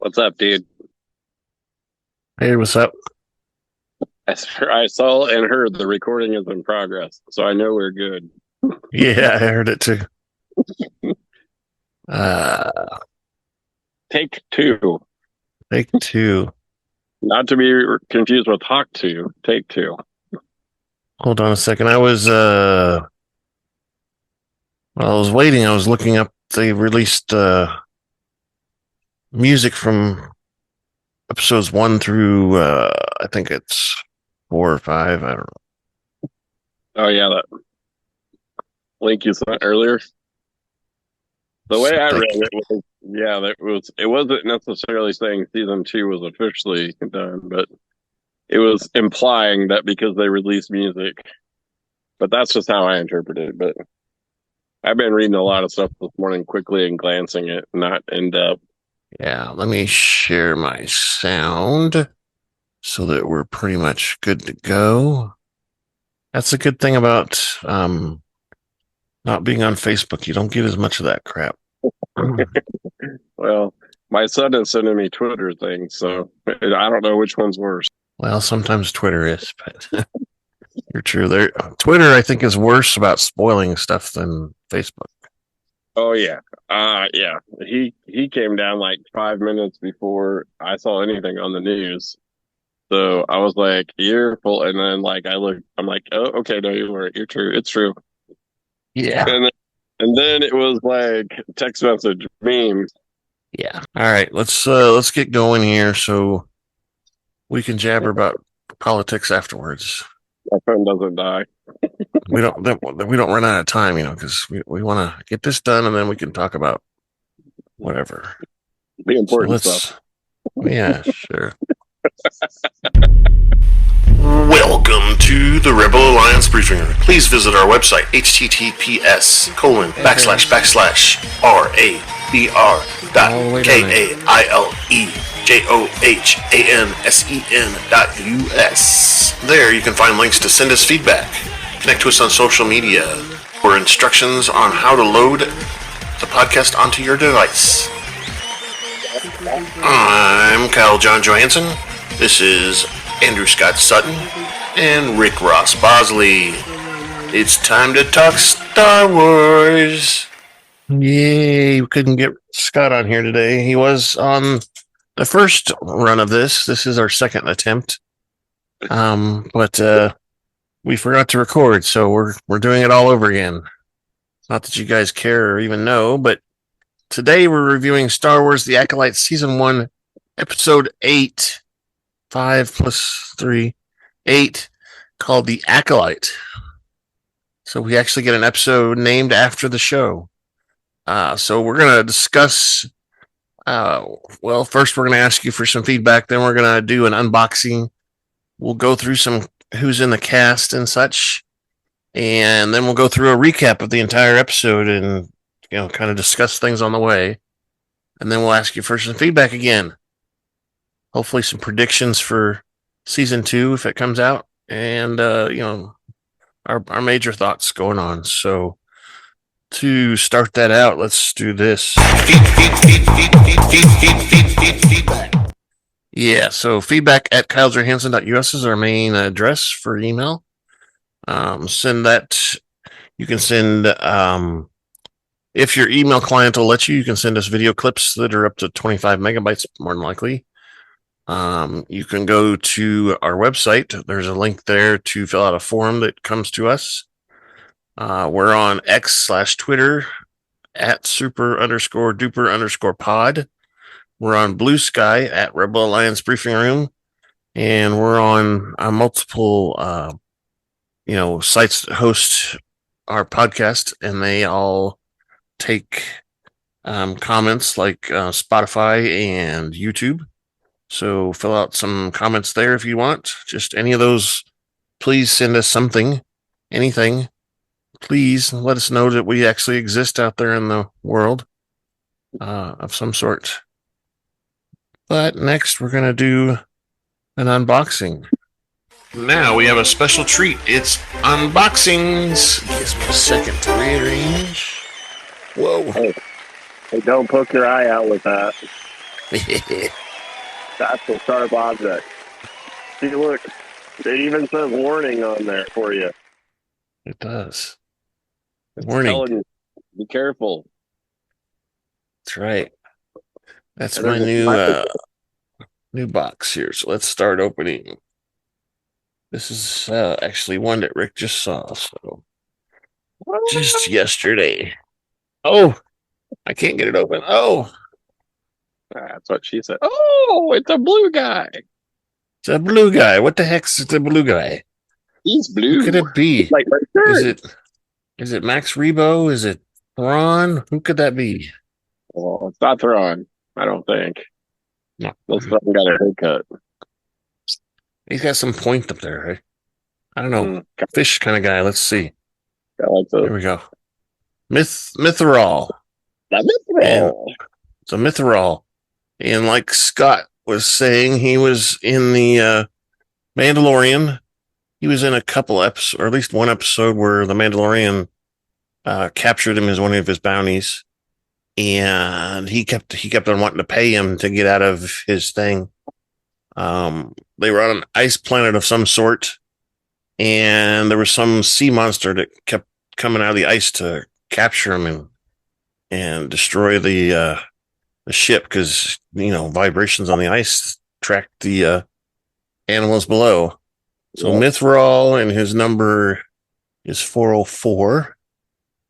What's up, dude? Hey, what's up? I saw and heard the recording is in progress, so I know we're good. Yeah, I heard it too. Uh, Take two, Take two. not to be confused with Hawk two. Take two. Hold on a second. While I was waiting, I was looking up. They released music from episodes 1 through I think it's 4 or 5. I don't Oh yeah, that link you sent earlier. The way I know. read it was, yeah, it wasn't necessarily saying season two was officially done, but it was implying that because they released music. But that's just how I interpret it. But I've been reading a lot of stuff this morning quickly and glancing it, not in depth. Yeah, let me share my sound so that we're pretty much good to go. That's a good thing about not being on Facebook. You don't get as much of that crap. Well, my son is sending me Twitter things, so I don't know which one's worse. Well, sometimes Twitter is, but you're true. There, Twitter, I think, is worse about spoiling stuff than Facebook. Oh yeah, yeah. He came down like 5 minutes before I saw anything on the news, so I was like, "You're full." And then like I looked, I'm like, "Oh, okay, no, you weren't. You're true. It's true." Yeah. And then it was like text message memes. Yeah. All right. Let's get going here so we can jabber about politics afterwards. My phone doesn't die. We don't run out of time, because we want to get this done and then we can talk about whatever. The So important stuff. let's. Yeah, sure. Welcome to the Rebel Alliance briefing room. Please visit our website, https://RABR.KAILEJOHANSEN.US. There you can find links to send us feedback, connect to us on social media, or instructions on how to load the podcast onto your device. I'm Kyle John Johansson. This is Andrew Scott Sutton and Rick Ross Bosley. It's time to talk Star Wars. Yay, we couldn't get Scott on here today. He was on the first run of this. This is our second attempt. But we forgot to record, so we're doing it all over again. Not that you guys care or even know, but today we're reviewing Star Wars The Acolyte Season 1, Episode 8, 5 plus 3, 8, called The Acolyte. So we actually get an episode named after the show. So we're going to discuss, first we're going to ask you for some feedback, then we're going to do an unboxing. We'll go through some who's in the cast and such, and then we'll go through a recap of the entire episode and kind of discuss things on the way. And then we'll ask you for some feedback again. Hopefully some predictions for season 2 if it comes out, and our major thoughts going on. So to start that out, let's do this. Feedback. Yeah, so feedback at kylejohansson.us is our main address for email. Send that. You can send, if your email client will let you, you can send us video clips that are up to 25 megabytes, more than likely. You can go to our website. There's a link there to fill out a form that comes to us. We're on X/Twitter at super_duper_pod. We're on Blue Sky at Rebel Alliance Briefing Room, and we're on multiple, sites that host our podcast, and they all take comments like Spotify and YouTube. So fill out some comments there if you want. Just any of those. Please send us something, anything. Please let us know that we actually exist out there in the world of some sort. But next, we're going to do an unboxing. Now we have a special treat. It's unboxings. Gives me a second to rearrange. Whoa. Hey, don't poke your eye out with that. That's a sharp object. See, look, it even says warning on there for you. It does. It's Warning. telling you, be careful. That's right. That's And my there's a new box here. So let's start opening. This is actually one that Rick just saw. So just yesterday. Oh, I can't get it open. Oh, That's what she said. Oh, it's a blue guy. it's a blue guy. What the heck's the blue guy? He's Who could blue. it be? Like my Is shirt. it Max Rebo? Is it Thrawn? Who could that be? Well, it's not Thrawn, I don't think. No. This fucking got a haircut. He's got some point up there, right? I don't know. Mm, Fish kind of guy. Let's see. I like Here this. we go. Mythrol. That And Mythrol. it's a Mythrol. And like Scott was saying, he was in the Mandalorian. He was in a couple episodes, or at least one episode where the Mandalorian captured him as one of his bounties. And he kept on wanting to pay him to get out of his thing. They were on an ice planet of some sort, and there was some sea monster that kept coming out of the ice to capture him and destroy the ship because vibrations on the ice track the animals below. So Yep. Mythrol, and his number is 404.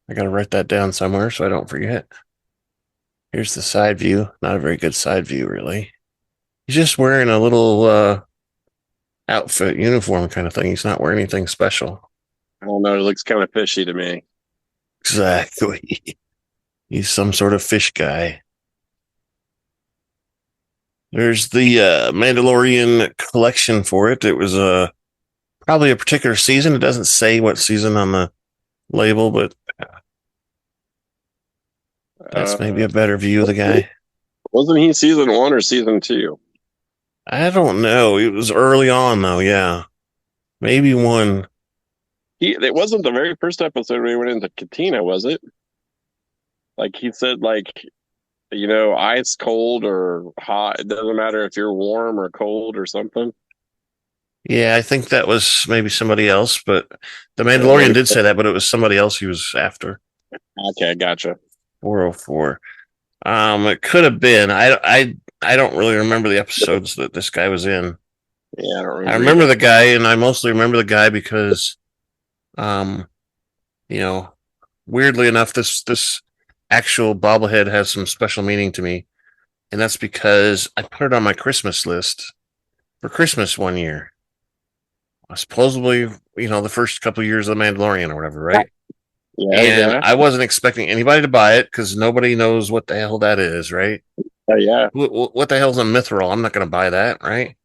I got to write that down somewhere so I don't forget. Here's the side view. Not a very good side view, really. He's just wearing a little outfit, uniform kind of thing. He's not wearing anything special. I don't know. It looks kind of fishy to me. Exactly. He's some sort of fish guy. There's the Mandalorian collection for it. It was probably a particular season. It doesn't say what season on the label, but that's maybe a better view of the guy. Wasn't he season 1 or season 2? I don't know. It was early on, though. Yeah. Maybe one. It wasn't the very first episode when he went into Katina, was it? Like he said, ice, cold, or hot. It doesn't matter if you're warm or cold or something. Yeah, I think that was maybe somebody else, but the Mandalorian did say that, but it was somebody else he was after. Okay, gotcha. 404. It could have been. I don't really remember the episodes that this guy was in. Yeah, I don't remember. I remember the guy, and I mostly remember the guy because, weirdly enough, this actual bobblehead has some special meaning to me, and that's because I put it on my Christmas list for Christmas one year. Supposedly, the first couple of years of The Mandalorian or whatever, right? Yeah. I wasn't expecting anybody to buy it because nobody knows what the hell that is, right? Yeah. What the hell's a Mythrol? I'm not going to buy that, right?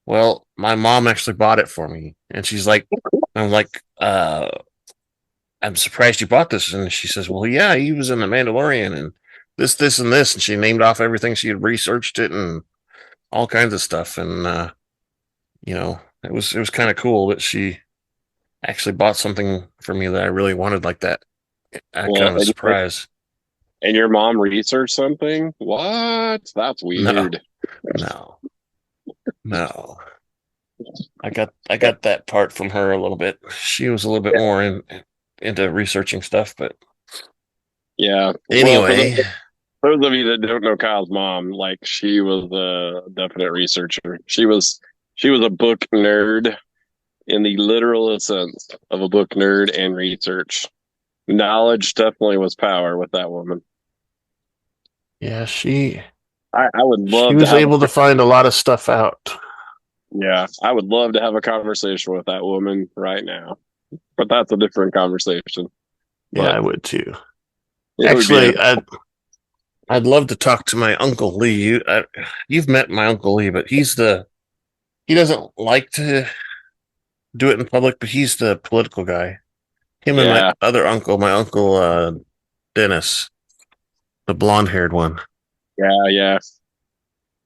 Well, my mom actually bought it for me, and she's like, I'm like, I'm surprised you bought this. And she says, well, yeah, he was in The Mandalorian and this, and this. And she named off everything. She had researched it and all kinds of stuff. And, it was kind of cool that she actually bought something for me that I really wanted like that. Kind of a surprise. And your mom researched something? What? That's weird. No. I got that part from her a little bit. She was a little bit more into researching stuff, but yeah. Anyway, for those of you that don't know Kyle's mom, she was a definite researcher. She was a book nerd in the literal sense of a book nerd and research. Knowledge definitely was power with that woman. Yeah, I would love. She was able to find a lot of stuff out. Yeah, I would love to have a conversation with that woman right now, but that's a different conversation. Yeah, I would too. Actually, I'd love to talk to my Uncle Lee. You've met my Uncle Lee, but he doesn't like to do it in public, but he's the political guy. Him and my other uncle, Dennis, the blonde-haired one. Yeah.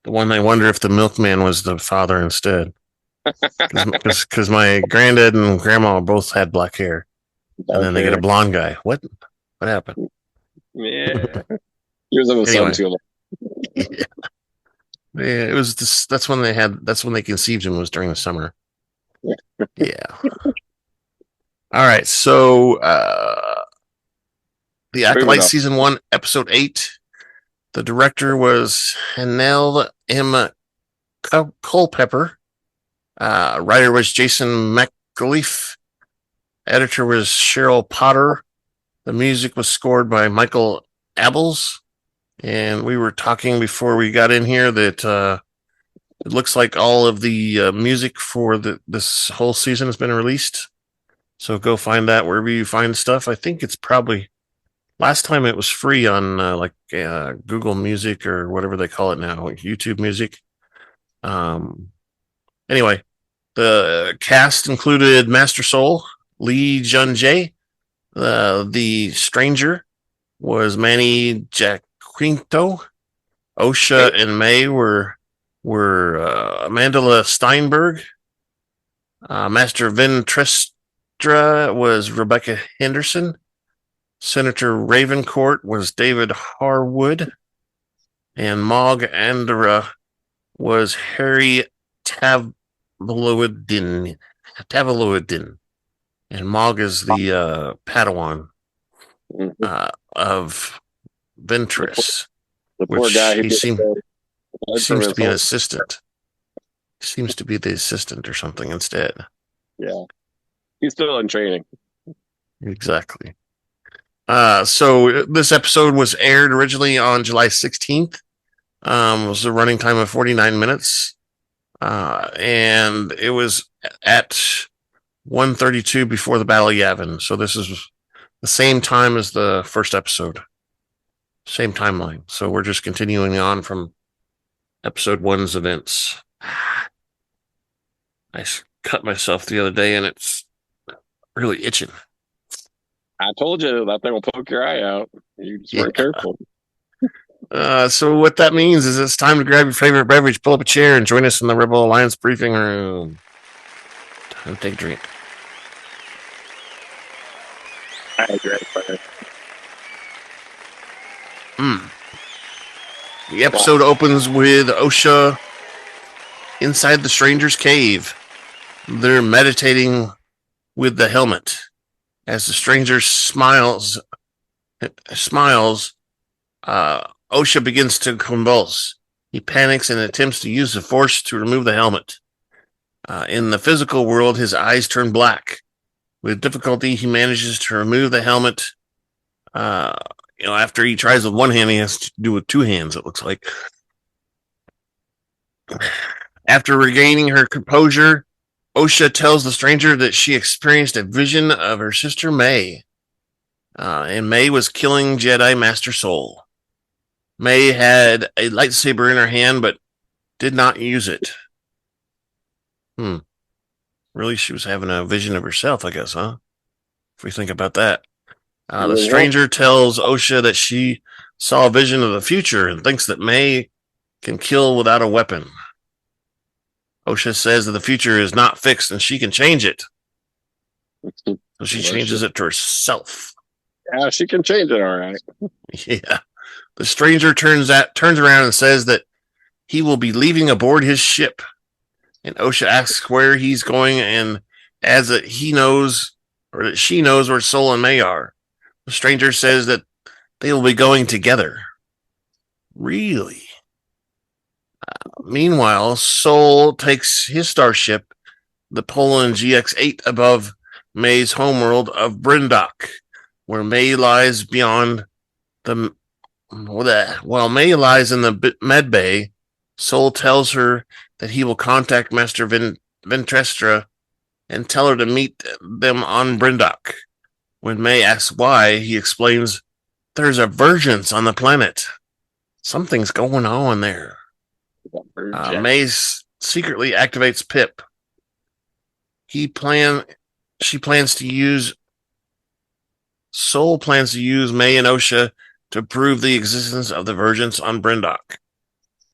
The one I wonder if the milkman was the father instead. Because my granddad and grandma both had black hair. And then they get a blonde guy. What happened? Yeah. He was in the sun too long. Yeah. Yeah, it was this, that's when they conceived him, was during the summer. Yeah. All right. So the Acolyte season 1, episode 8. The director was Hanelle Culpepper. Writer was Jason Micallef. Editor was Cheryl Potter. The music was scored by Michael Abels. And we were talking before we got in here that it looks like all of the music for this whole season has been released. So go find that wherever you find stuff. I think it's probably last time it was free on Google Music or whatever they call it now, like YouTube Music. Anyway, the cast included Master Soul, Lee Jung-Jae. The Stranger was Manny, Jacinto. Osha and May were Amandla Stenberg. Master Venestra was Rebecca Henderson. Senator Rayencourt was David Harewood. And Mog Andra was Harry Tavaldwyn. And Mog is the Padawan of Ventress. The poor guy. He seems to be an assistant. Seems to be the assistant or something instead. Yeah. He's still in training. Exactly. So this episode was aired originally on July 16th. It was a running time of 49 minutes. And it was at 1:32 before the Battle of Yavin. So this is the same time as the first episode. Same timeline. So we're just continuing on from episode 1's events. I cut myself the other day and it's really itching. I told you that thing will poke your eye out. You just weren't careful. So what that means is it's time to grab your favorite beverage, pull up a chair, and join us in the Rebel Alliance briefing room. Time to take a drink. I agree. The episode opens with Osha inside the Stranger's cave. They're meditating with the helmet. As the Stranger smiles, Osha begins to convulse. He panics and attempts to use the force to remove the helmet. In the physical world, his eyes turn black. With difficulty, he manages to remove the helmet. After he tries with one hand, he has to do with two hands, it looks like. After regaining her composure, Osha tells the Stranger that she experienced a vision of her sister May. And May was killing Jedi Master Soul. May had a lightsaber in her hand, but did not use it. Really, she was having a vision of herself, I guess, huh? If we think about that. The Stranger tells Osha that she saw a vision of the future and thinks that May can kill without a weapon. Osha says that the future is not fixed and she can change it. So she changes it to herself. Yeah, she can change it, all right. Yeah. The Stranger turns around and says that he will be leaving aboard his ship. And Osha asks where he's going and adds that he knows, or that she knows, where Soul and May are. The Stranger says that they will be going together. Really? Meanwhile, Soul takes his starship, the Poland GX-8, above May's homeworld of Brendok, where May lies beyond the... While May lies in the med bay, Soul tells her that he will contact Master Venestra and tell her to meet them on Brendok. When May asks why, he explains there's a vergence on the planet. Something's going on there. May secretly activates Pip. Soul plans to use May and Osha to prove the existence of the vergence on Brendok.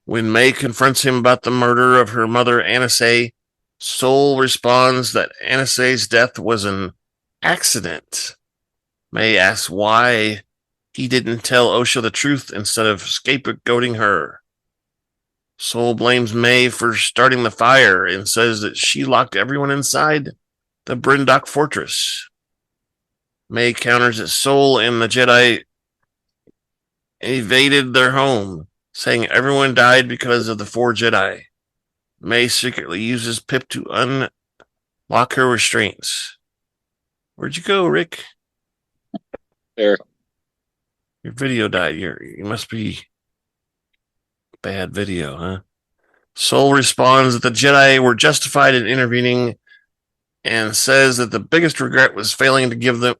When May confronts him about the murder of her mother, Anase, Soul responds that Anase's death was an accident. May asks why he didn't tell Osha the truth instead of scapegoating her. Solt blames May for starting the fire and says that she locked everyone inside the Brendok fortress. May counters that Solt and the Jedi evaded their home, saying everyone died because of the 4 Jedi. May secretly uses Pip to unlock her restraints. Where'd you go, Rick? There. Your video died. You must be bad video, huh? Solt responds that the Jedi were justified in intervening and says that the biggest regret was failing to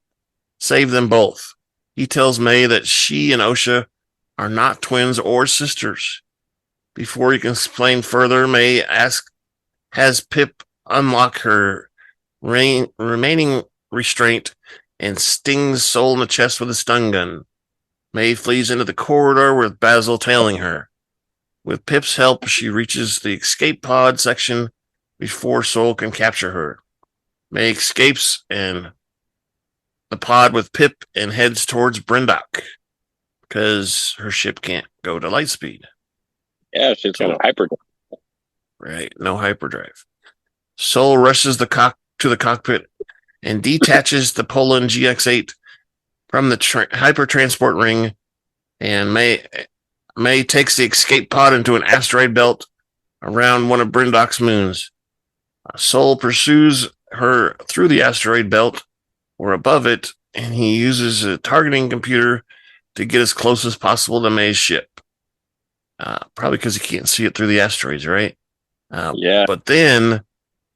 save them both. He tells May that she and Osha are not twins or sisters. Before he can explain further, May has Pip unlock her remaining restraint and stings Solt in the chest with a stun gun. May flees into the corridor with Basil tailing her. With Pip's help, she reaches the escape pod section before Solt can capture her. May escapes and the pod with Pip and heads towards Brendok because her ship can't go to light speed. Yeah, she's got a hyperdrive. Right, no hyperdrive. Solt rushes to the cockpit and detaches the Poland GX-8 from the hypertransport ring, and May takes the escape pod into an asteroid belt around one of Brendok's moons. Solt pursues her through the asteroid belt or above it, and he uses a targeting computer to get as close as possible to May's ship. Probably because he can't see it through the asteroids, right? Yeah. But then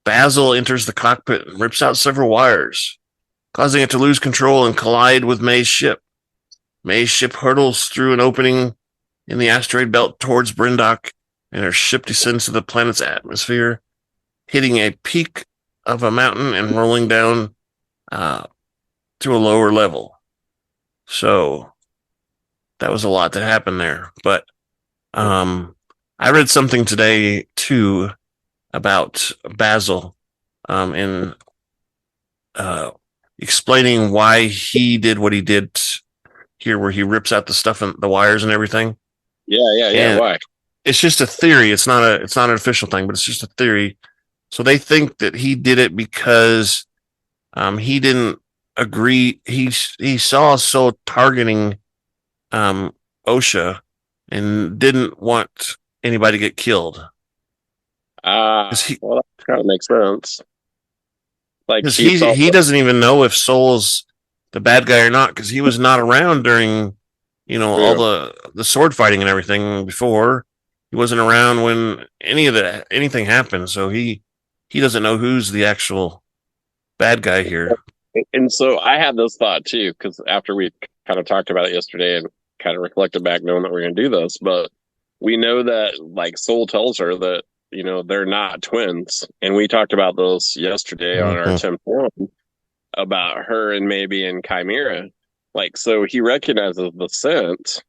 Basil enters the cockpit and rips out several wires, causing it to lose control and collide with May's ship. May's ship hurtles through an opening in the asteroid belt towards Brendok, and her ship descends to the planet's atmosphere, hitting a peak of a mountain and rolling down to a lower level. So that was a lot that happened there. But I read something today too about Basil in explaining why he did what he did here, where he rips out the stuff and the wires and everything. Yeah. And why? It's just a theory. It's not an official thing, but it's just a theory. So they think that he did it because he didn't agree. He saw Solt targeting Osha and didn't want anybody to get killed. Well, that kind of makes sense. Like he doesn't even know if Sol's the bad guy or not, because he was not around during all the sword fighting and everything before. He wasn't around when anything happened, so he doesn't know who's the actual bad guy here. And so I had this thought too, because after we kind of talked about it yesterday and kind of reflected back knowing that we're going to do this, but we know that like Solt tells her that they're not twins, and we talked about this yesterday on our 10 forum about her and maybe in Chimera. Like, so he recognizes the scent,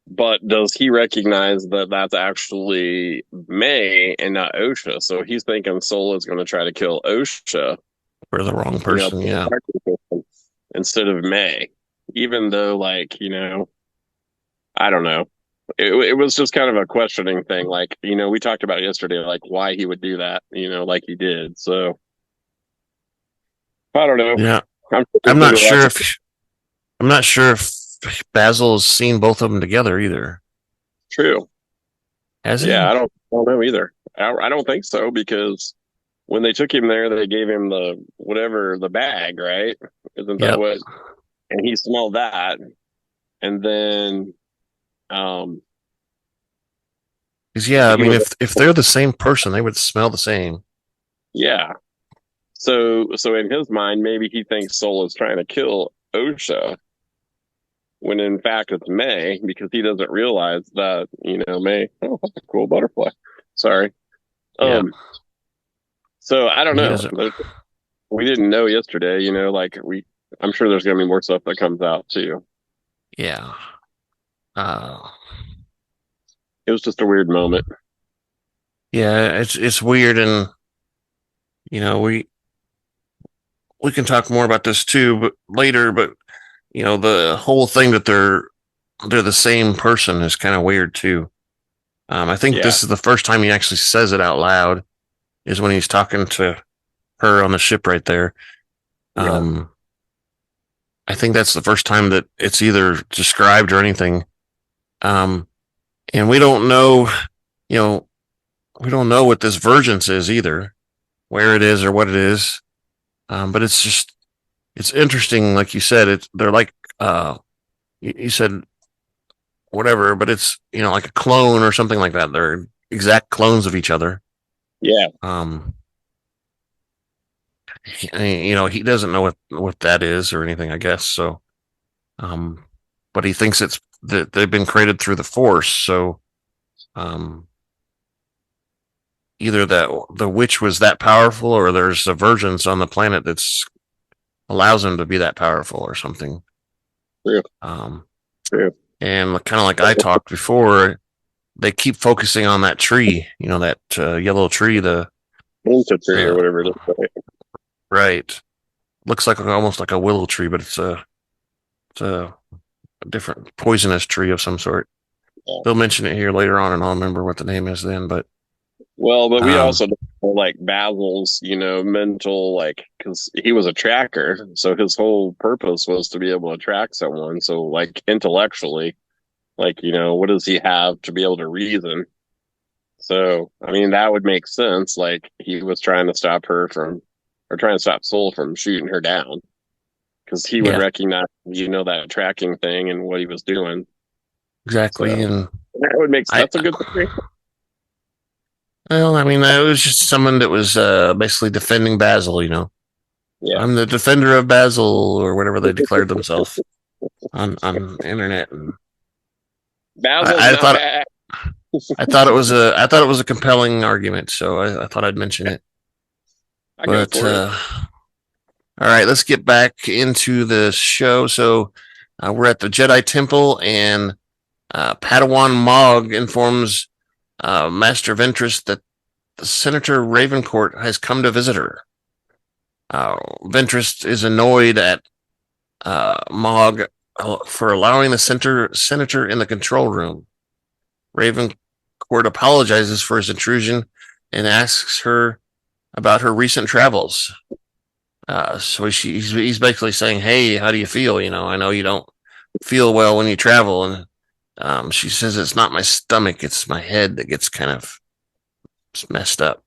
but does he recognize that that's actually May and not Osha? So he's thinking Solt is going to try to kill Osha for the wrong person, yeah, instead of May, even though I don't know. It was just kind of a questioning thing. Like, we talked about yesterday, like why he would do that, like he did. So I don't know. Yeah. I'm not sure if Basil's seen both of them together either. True. Has he? Yeah, I don't know either. I don't think so, because when they took him there, they gave him the bag, right? Isn't that what? And he smelled that. And then I mean, if they're the same person, they would smell the same. Yeah. So in his mind, maybe he thinks Solt is trying to kill Osha, when in fact it's May, because he doesn't realize that May. Oh, that's a cool butterfly. Sorry. So I don't know. We didn't know yesterday. I'm sure there's going to be more stuff that comes out too. Yeah. It was just a weird moment. Yeah, it's weird, and we can talk more about this too, later. But the whole thing that they're the same person is kind of weird too. I think this is the first time he actually says it out loud, is when he's talking to her on the ship right there. I think that's the first time that it's either described or anything. And we don't know, we don't know what this vergence is either, where it is or what it is. But it's interesting. Like you said, they're like, you said whatever, but it's, like a clone or something like that. They're exact clones of each other. Yeah. He doesn't know what that is or anything, I guess. So, but he thinks it's that they've been created through the Force. So, either that the witch was that powerful, or there's a vergence on the planet that's allows him to be that powerful or something. True. And kind of like I talked before, they keep focusing on that tree, that yellow tree, the tree or whatever it is. Right. Looks like almost like a willow tree, but it's a different poisonous tree of some sort. Yeah. They'll mention it here later on, and I'll remember what the name is then. But we also know, like, Basil's, mental, because he was a tracker, so his whole purpose was to be able to track someone. So, like, intellectually, what does he have to be able to reason? So, I mean, that would make sense. Like, he was trying to stop Solt from shooting her down, because he would recognize, that tracking thing and what he was doing. Exactly. So, and that would make sense. That's a good thing. Well, I mean, it was just someone that was basically defending Basil, Yeah. I'm the defender of Basil, or whatever they declared themselves on the internet. And I thought it was a compelling argument, so I thought I'd mention it. All right, let's get back into the show. So we're at the Jedi Temple, and Padawan Mog informs Master Ventress that the Senator Rayencourt has come to visit her. Ventress is annoyed at Mog for allowing the senator in the control room. Rayencourt apologizes for his intrusion and asks her about her recent travels. So he's basically saying, "Hey, how do you feel? I know you don't feel well when you travel." And she says, "It's not my stomach, it's my head that gets kind of messed up."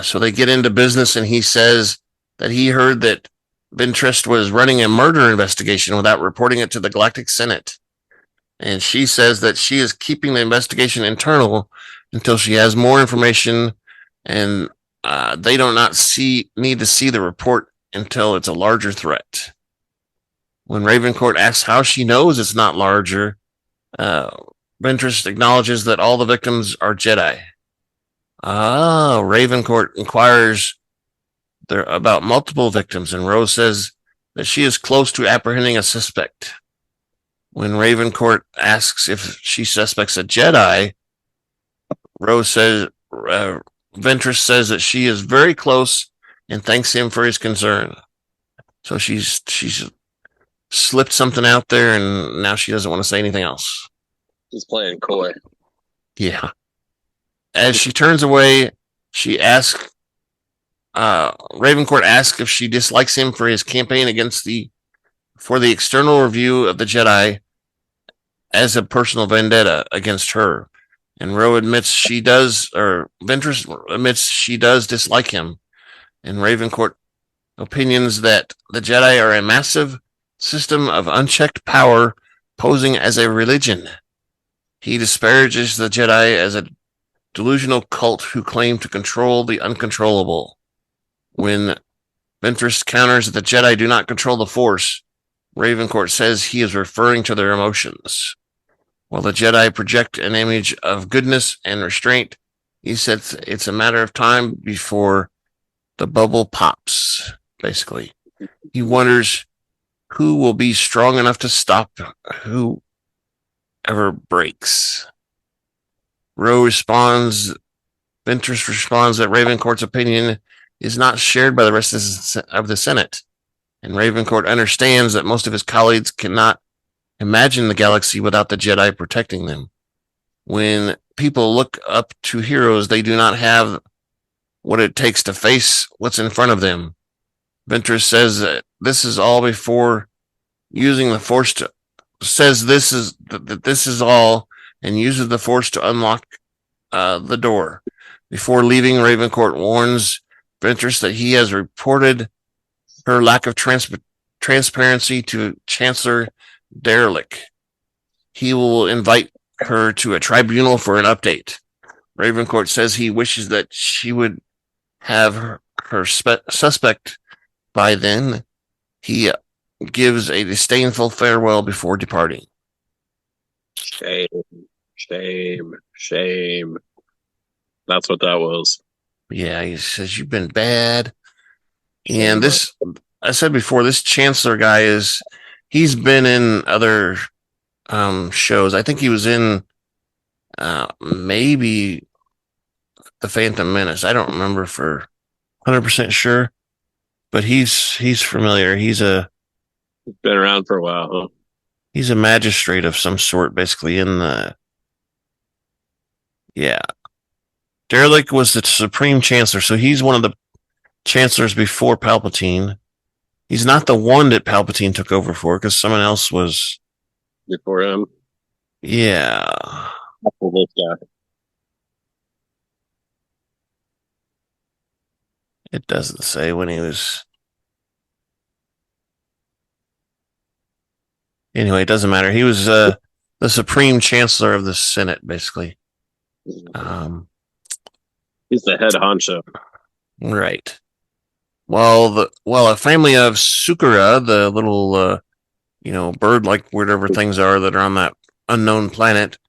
So they get into business, and he says that he heard that Ventress was running a murder investigation without reporting it to the Galactic Senate. And she says that she is keeping the investigation internal until she has more information, and they do not need to see the report until it's a larger threat. When Rayencourt asks how she knows it's not larger, Ventress acknowledges that all the victims are Jedi. Rayencourt inquires about multiple victims, and Rose says that she is close to apprehending a suspect. When Rayencourt asks if she suspects a Jedi, Ventress says that she is very close and thanks him for his concern. So she's slipped something out there, and now she doesn't want to say anything else. She's playing coy. Yeah. As she turns away, Rayencourt asks if she dislikes him for his campaign for the external review of the Jedi as a personal vendetta against her. And Ventress admits she does dislike him. And Rayencourt opinions that the Jedi are a massive system of unchecked power posing as a religion. He disparages the Jedi as a delusional cult who claim to control the uncontrollable. When Ventress counters that the Jedi do not control the Force, Rayencourt says he is referring to their emotions. While the Jedi project an image of goodness and restraint, he says it's a matter of time before the bubble pops, basically. He wonders who will be strong enough to stop whoever breaks. Ventress responds that Rayencourt's opinion is not shared by the rest of the Senate, and Rayencourt understands that most of his colleagues cannot imagine the galaxy without the Jedi protecting them. when people look up to heroes, they do not have what it takes to face what's in front of them. Ventress says that this is all before using the Force to says this is all and uses the Force to unlock the door. Before leaving, Ravencourt warns Ventress that he has reported her lack of transparency to Chancellor Drellik. He will invite her to a tribunal for an update. Ravencourt says he wishes that she would have her suspect by then. He gives a disdainful farewell before departing. Shame, shame, shame. That's what that was. Yeah, he says, you've been bad. And this, I said before, this Chancellor guy he's been in other shows. I think he was in maybe The Phantom Menace. I don't remember for 100% sure, but he's familiar. He's been around for a while, huh? He's a magistrate of some sort, basically, in the... Yeah. Drellik was the Supreme Chancellor, so he's one of the chancellors before Palpatine. He's not the one that Palpatine took over for, because someone else was... Before him? Yeah. This guy. It doesn't say when he was... Anyway, it doesn't matter. He was the Supreme Chancellor of the Senate, basically. He's the head honcho. Right. Well, a family of Sukara, the little, bird-like whatever things are that are on that unknown planet,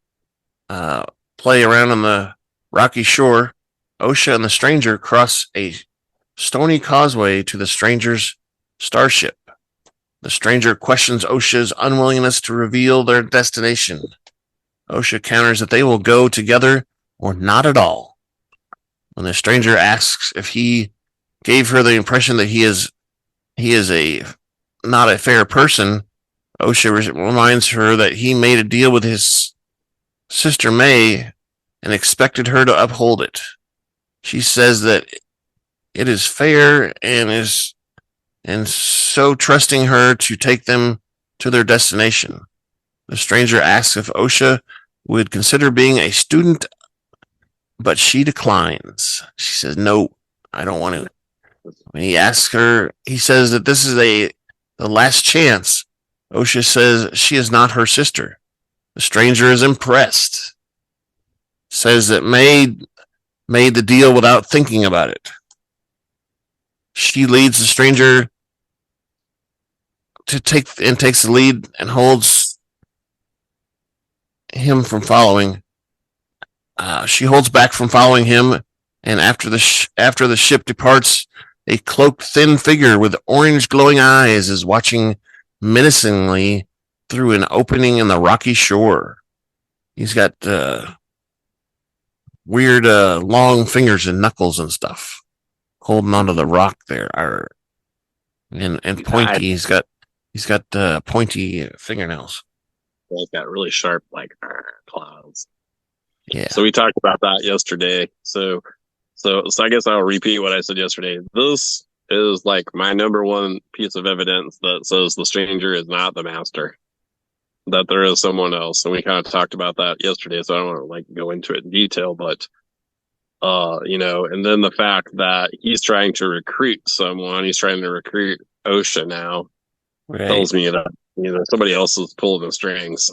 play around on the rocky shore. Osha and the stranger cross a stony causeway to the stranger's starship. The stranger questions Osha's unwillingness to reveal their destination. Osha counters that they will go together or not at all. When the stranger asks if he gave her the impression that he is not a fair person, Osha reminds her that he made a deal with his sister May and expected her to uphold it. She says that it is fair and so trusting her to take them to their destination. The stranger asks if Osha would consider being a student, but she declines. She says, no, I don't want to. When he asks her, he says that this is the last chance. Osha says she is not her sister. The stranger is impressed. Says that May made the deal without thinking about it. She leads the stranger takes the lead and holds him from following. She holds back from following him, and after the ship departs, a cloaked, thin figure with orange glowing eyes is watching menacingly through an opening in the rocky shore. He's got weird long fingers and knuckles and stuff, holding onto the rock there. And pointy. He's got pointy fingernails. He's got really sharp claws. Yeah. So we talked about that yesterday. So I guess I'll repeat what I said yesterday. This is my number one piece of evidence that says the stranger is not the master, that there is someone else. And we kind of talked about that yesterday, so I don't want to go into it in detail, but and then the fact that he's trying to recruit someone, he's trying to recruit Osha now, tells me that somebody else is pulling the strings.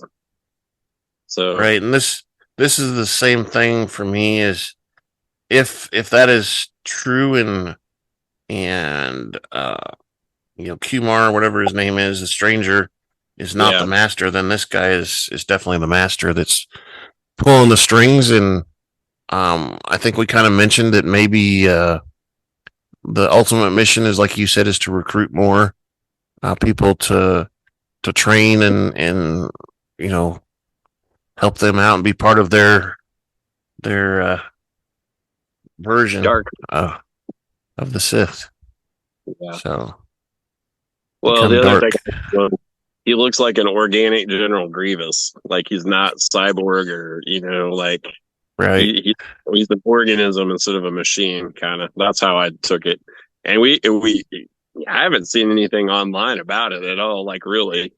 So right, and this is the same thing for me as if that is true and Kumar, whatever his name is, the stranger is not the master, then this guy is definitely the master that's pulling the strings. And I think we kind of mentioned that maybe the ultimate mission is, like you said, is to recruit more people to train and help them out and be part of their version of the Sith. Yeah. So, well, the other thing he looks like an organic General Grievous. Like he's not cyborg or like Right. he's an organism instead of a machine. Kind of. That's how I took it. And we I haven't seen anything online about it at all. Like really,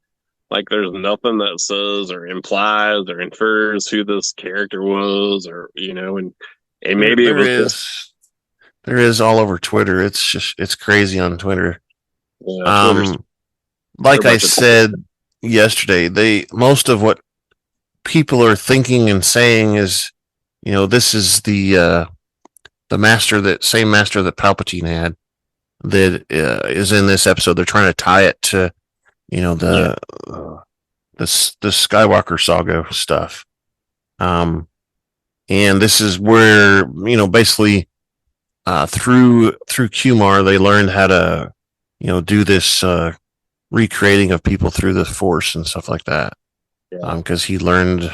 like there's nothing that says or implies or infers who this character was, or and maybe it was just there is all over Twitter. It's crazy on Twitter. Twitter's Like I said yesterday, most of what people are thinking and saying is, this is the same master that Palpatine had that is in this episode. They're trying to tie it to, the Skywalker saga stuff. And this is where, basically, through Qmar, they learned how to, do this, recreating of people through the Force and stuff like that. Because he learned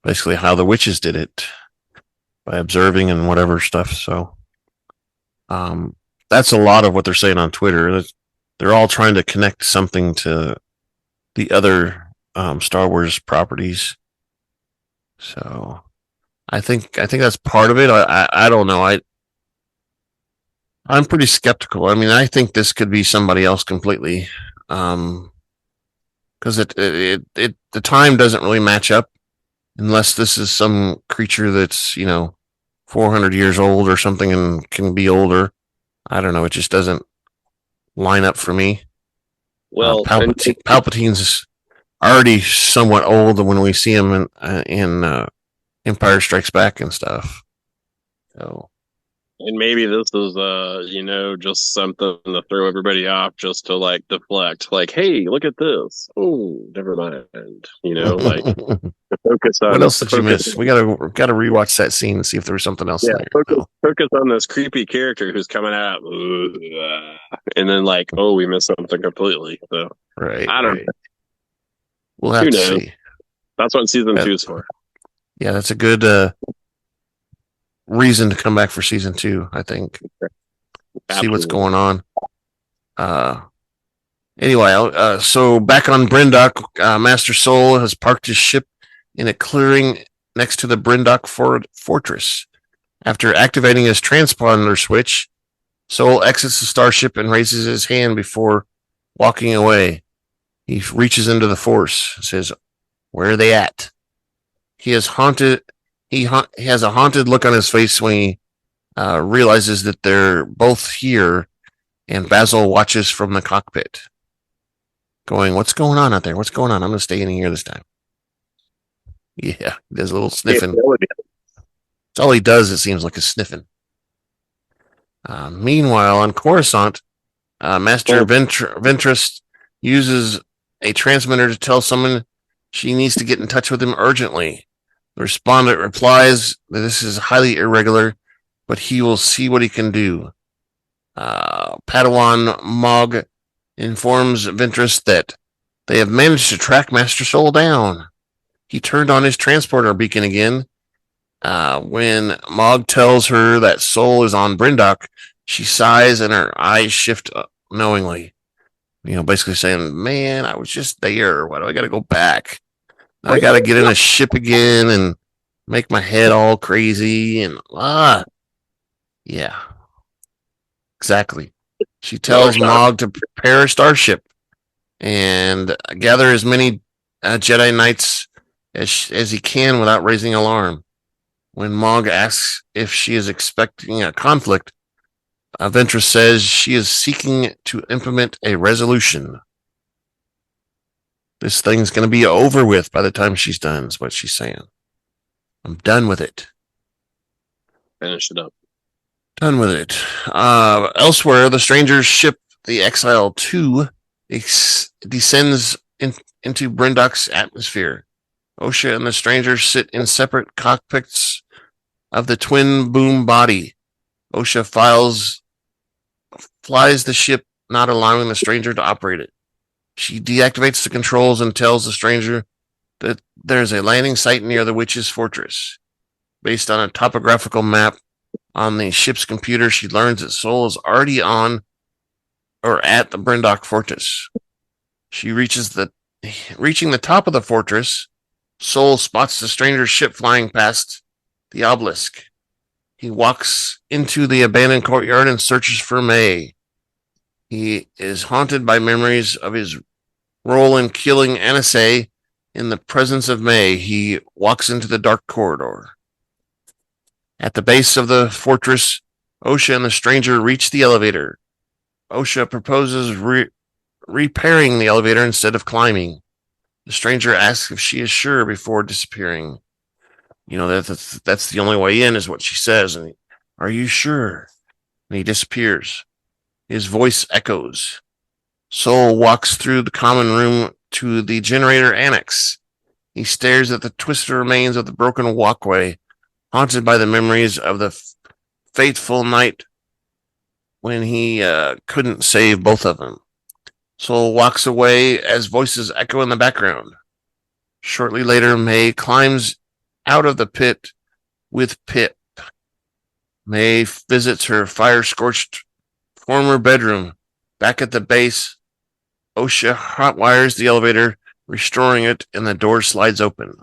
basically how the witches did it by observing and whatever stuff. So, that's a lot of what they're saying on Twitter. They're all trying to connect something to the other Star Wars properties. So, I think that's part of it. I don't know. I'm pretty skeptical. I mean, I think this could be somebody else completely. Because the time doesn't really match up unless this is some creature that's 400 years old or something and can be older. I don't know. It just doesn't line up for me. Well, Palpatine's already somewhat old when we see him in Empire Strikes Back and stuff. So. And maybe this is, just something to throw everybody off, just to like deflect. Like, hey, look at this. Oh, never mind. Like focus on. What else did you miss? We gotta rewatch that scene and see if there was something else there. Focus on this creepy character who's coming out, and then like, oh, we missed something completely. So right, I don't know. We'll have to see. That's what season 2 is for. Yeah, that's a good reason to come back for season 2, I think. Absolutely. See what's going on. Anyway, so back on Brendok, Master Sol has parked his ship in a clearing next to the Brendok fortress. After activating his transponder switch, Sol exits the starship and raises his hand before walking away. He reaches into the Force and says, "Where are they at?" He has a haunted look on his face when he realizes that they're both here, and Basil watches from the cockpit, going, "What's going on out there? What's going on? I'm going to stay in here this time." Yeah, he does a little sniffing. That's all he does, it seems like, is sniffing. Meanwhile, on Coruscant, Master Ventress uses a transmitter to tell someone she needs to get in touch with him urgently. The respondent replies that this is highly irregular, but he will see what he can do. Padawan Mog informs Ventress that they have managed to track Master Sol down. He turned on his transporter beacon again. When Mog tells her that Sol is on Brendok, she sighs and her eyes shift knowingly. Basically saying, "Man, I was just there. Why do I got to go back? I got to get in a ship again and make my head all crazy and yeah, exactly." She tells Mog to prepare a starship and gather as many Jedi Knights as he can without raising alarm. When Mog asks if she is expecting a conflict, Ventress says she is seeking to implement a resolution. This thing's going to be over with by the time she's done, is what she's saying. I'm done with it. Finish it up. Done with it. Elsewhere, the stranger's ship, the Exile 2, descends into Brendok's atmosphere. Osha and the stranger sit in separate cockpits of the twin boom body. Osha flies the ship, not allowing the stranger to operate it. She deactivates the controls and tells the stranger that there's a landing site near the witch's fortress. Based on a topographical map on the ship's computer, she learns that Sol is already on or at the Brendok fortress. She reaches the Reaching the top of the fortress, Soul spots the stranger's ship flying past the obelisk. He walks into the abandoned courtyard and searches for May. He is haunted by memories of his role in killing Anase. In the presence of May, he walks into the dark corridor. At the base of the fortress, Osha and the stranger reach the elevator. Osha proposes repairing the elevator instead of climbing. The stranger asks if she is sure before disappearing. You know, that's the only way in, is what she says. And are you sure? And he disappears. His voice echoes. Soul walks through the common room to the generator annex. He stares at the twisted remains of the broken walkway, haunted by the memories of the fateful night when he couldn't save both of them. Soul walks away as voices echo in the background. Shortly later, May climbs out of the pit with Pip. May visits her fire-scorched former bedroom. Back at the base, Osha hotwires the elevator, restoring it, and the door slides open.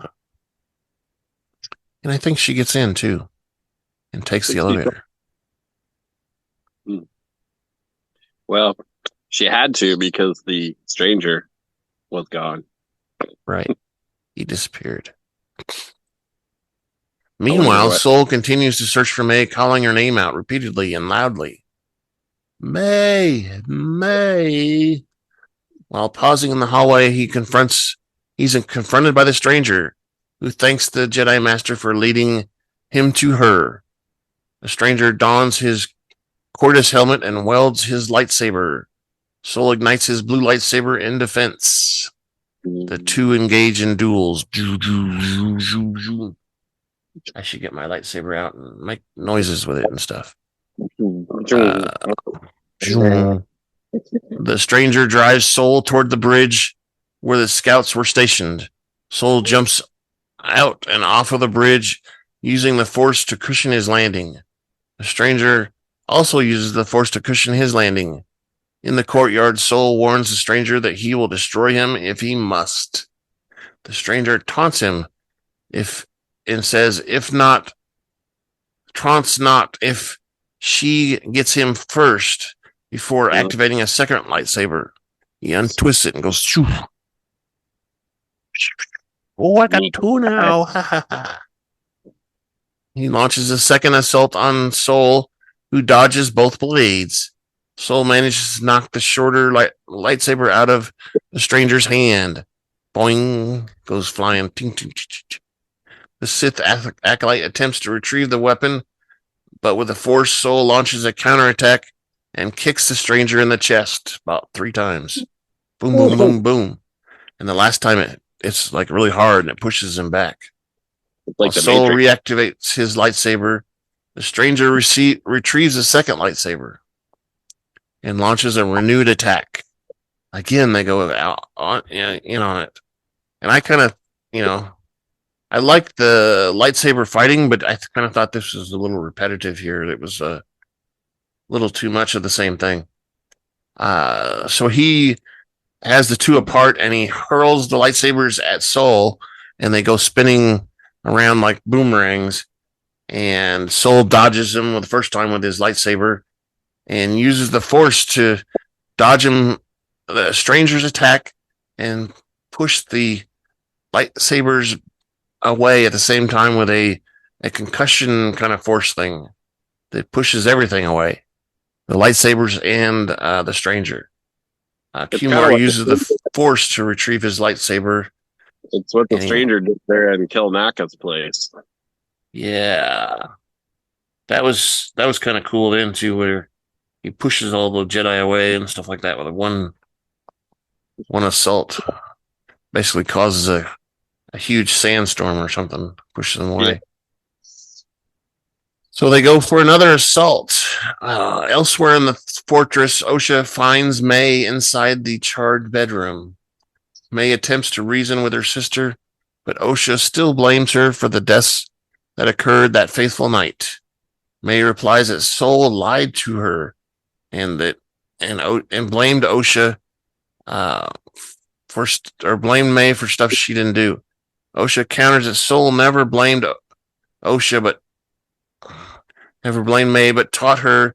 And I think she gets in, too, and takes the elevator. Well, she had to because the stranger was gone. Right. He disappeared. Meanwhile, Soul continues to search for May, calling her name out repeatedly and loudly. May! May! While pausing in the hallway, he's confronted by the stranger, who thanks the Jedi Master for leading him to her. The stranger dons his Cordis helmet and welds his lightsaber. Soul ignites his blue lightsaber in defense. The two engage in duels. I should get my lightsaber out and make noises with it and stuff. The stranger drives Soul toward the bridge where the scouts were stationed. Soul jumps out and off of the bridge, using the force to cushion his landing. The stranger also uses the force to cushion his landing. In the courtyard, Soul warns the stranger that he will destroy him if he must. The stranger taunts him and says, if she gets him first before activating a second lightsaber. He untwists it and goes, shoo. Oh, I got two now. He launches a second assault on Soul, who dodges both blades. Soul manages to knock the shorter lightsaber out of the stranger's hand. Boing, goes flying. Ting, ting, ting, ting. The Sith Acolyte attempts to retrieve the weapon, but with the force, Soul launches a counterattack and kicks the stranger in the chest about 3 times. Boom, boom, boom, boom. And the last time it's like really hard and it pushes him back. Like Soul reactivates his lightsaber. The stranger retrieves a second lightsaber and launches a renewed attack. Again, they go in on it. And I kind of, I like the lightsaber fighting, but I kind of thought this was a little repetitive here. It was a little too much of the same thing. So he has the two apart and he hurls the lightsabers at Soul and they go spinning around like boomerangs. And Soul dodges him the first time with his lightsaber and uses the force to dodge the stranger's attack and push the lightsabers away at the same time with a concussion kind of force thing that pushes everything away. The lightsabers and the stranger. Kumar uses the force to retrieve his lightsaber. It's what the stranger did there in Kilnaka's place. Yeah. That was kind of cool then too, where he pushes all the Jedi away and stuff like that with one assault. Basically causes a huge sandstorm or something, pushes them away. Yeah. So they go for another assault. Elsewhere in the fortress, Osha finds May inside the charred bedroom. May attempts to reason with her sister, but Osha still blames her for the deaths that occurred that fateful night. May replies that Soul lied to her and blamed Osha blamed May for stuff she didn't do. Osha counters that Soul never blamed Osha, but never blamed May, but taught her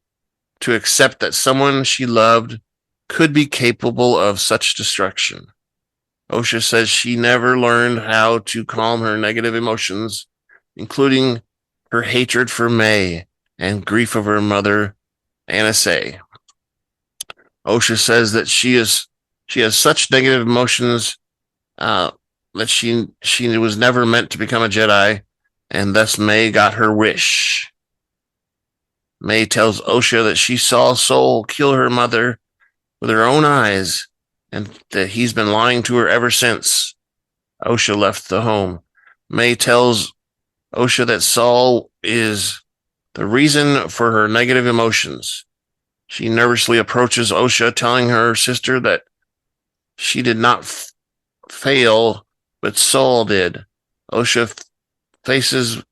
to accept that someone she loved could be capable of such destruction. Osha says she never learned how to calm her negative emotions, including her hatred for May and grief of her mother, Anase. Osha says that she has such negative emotions that she was never meant to become a Jedi, and thus May got her wish. May tells Osha that she saw Soul kill her mother with her own eyes, and that he's been lying to her ever since Osha left the home. May tells Osha that Saul is the reason for her negative emotions. She nervously approaches Osha, telling her sister that she did not fail, but Saul did. Osha faces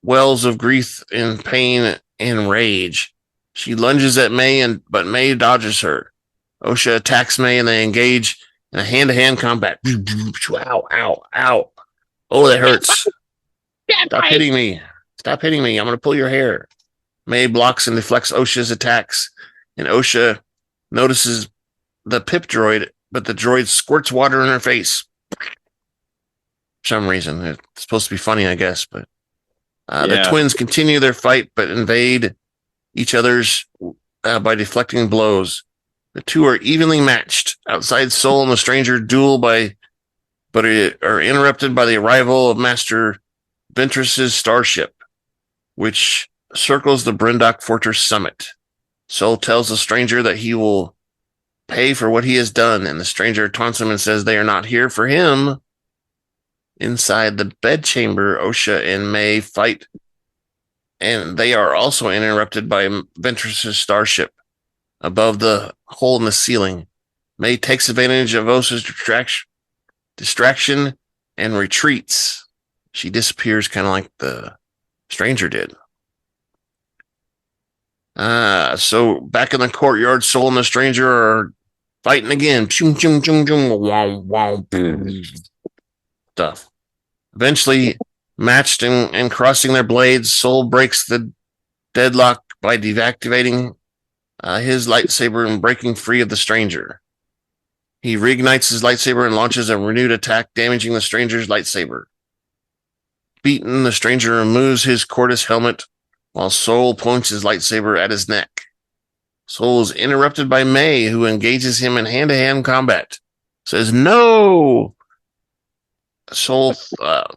wells of grief and pain and rage. She lunges at May, but May dodges her. Osha attacks May, and they engage in a hand-to-hand combat. Ow, ow, ow. Oh, that hurts. Stop hitting me. Stop hitting me. I'm going to pull your hair. May blocks and deflects Osha's attacks, and Osha notices the pip droid, but the droid squirts water in her face. For some reason. It's supposed to be funny, I guess, but the twins continue their fight, but invade each other's by deflecting blows. The two are evenly matched. Outside, Soul and the stranger duel but are interrupted by the arrival of Master Ventress's starship, which circles the Brendok Fortress summit. Soul tells the stranger that he will pay for what he has done, and the stranger taunts him and says they are not here for him. Inside the bedchamber, Osha and May fight, and they are also interrupted by Ventress's starship above the hole in the ceiling. May takes advantage of Osha's distraction and retreats. She disappears kind of like the stranger did. So back in the courtyard, Soul and the stranger are fighting again. Stuff. Eventually, matched and crossing their blades, Soul breaks the deadlock by deactivating his lightsaber and breaking free of the stranger. He reignites his lightsaber and launches a renewed attack, damaging the stranger's lightsaber. Beaten, the stranger removes his Cordis helmet while Soul points his lightsaber at his neck. Soul is interrupted by May, who engages him in hand-to-hand combat. Says, no! Soul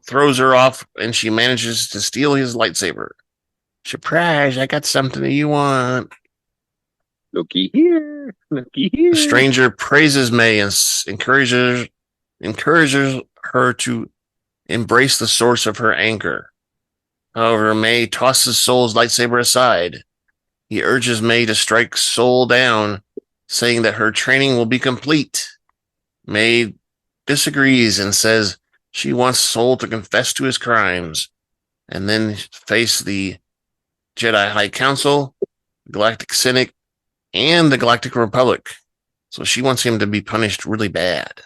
throws her off, and she manages to steal his lightsaber. Surprise, I got something that you want. Looky here. Looky here. The stranger praises May and encourages her to embrace the source of her anger. However, May tosses Soul's lightsaber aside. He urges May to strike Soul down, saying that her training will be complete. May disagrees and says she wants Soul to confess to his crimes and then face the Jedi High Council, the Galactic Senate, and the Galactic Republic. So she wants him to be punished really bad.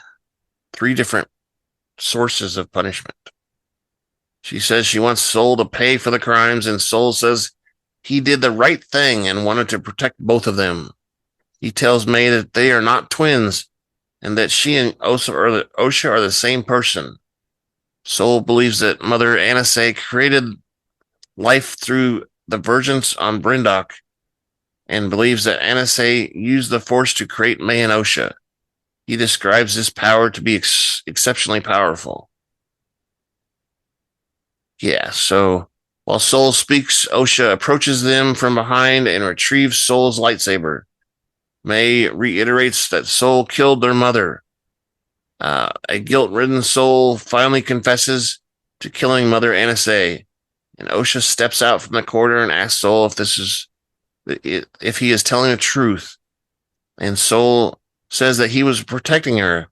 3 different sources of punishment. She says she wants Soul to pay for the crimes, and Soul says he did the right thing and wanted to protect both of them. He tells May that they are not twins and that she and Osha are the same person. Soul believes that Mother Anase created life through the Virgins on Brendok and believes that Anase used the Force to create May and Osha. He describes this power to be exceptionally powerful. Yeah, so while Soul speaks, Osha approaches them from behind and retrieves Soul's lightsaber. May reiterates that Soul killed their mother. A guilt-ridden Soul finally confesses to killing Mother Anase, and Osha steps out from the corridor and asks Soul if he is telling the truth. And Soul says that he was protecting her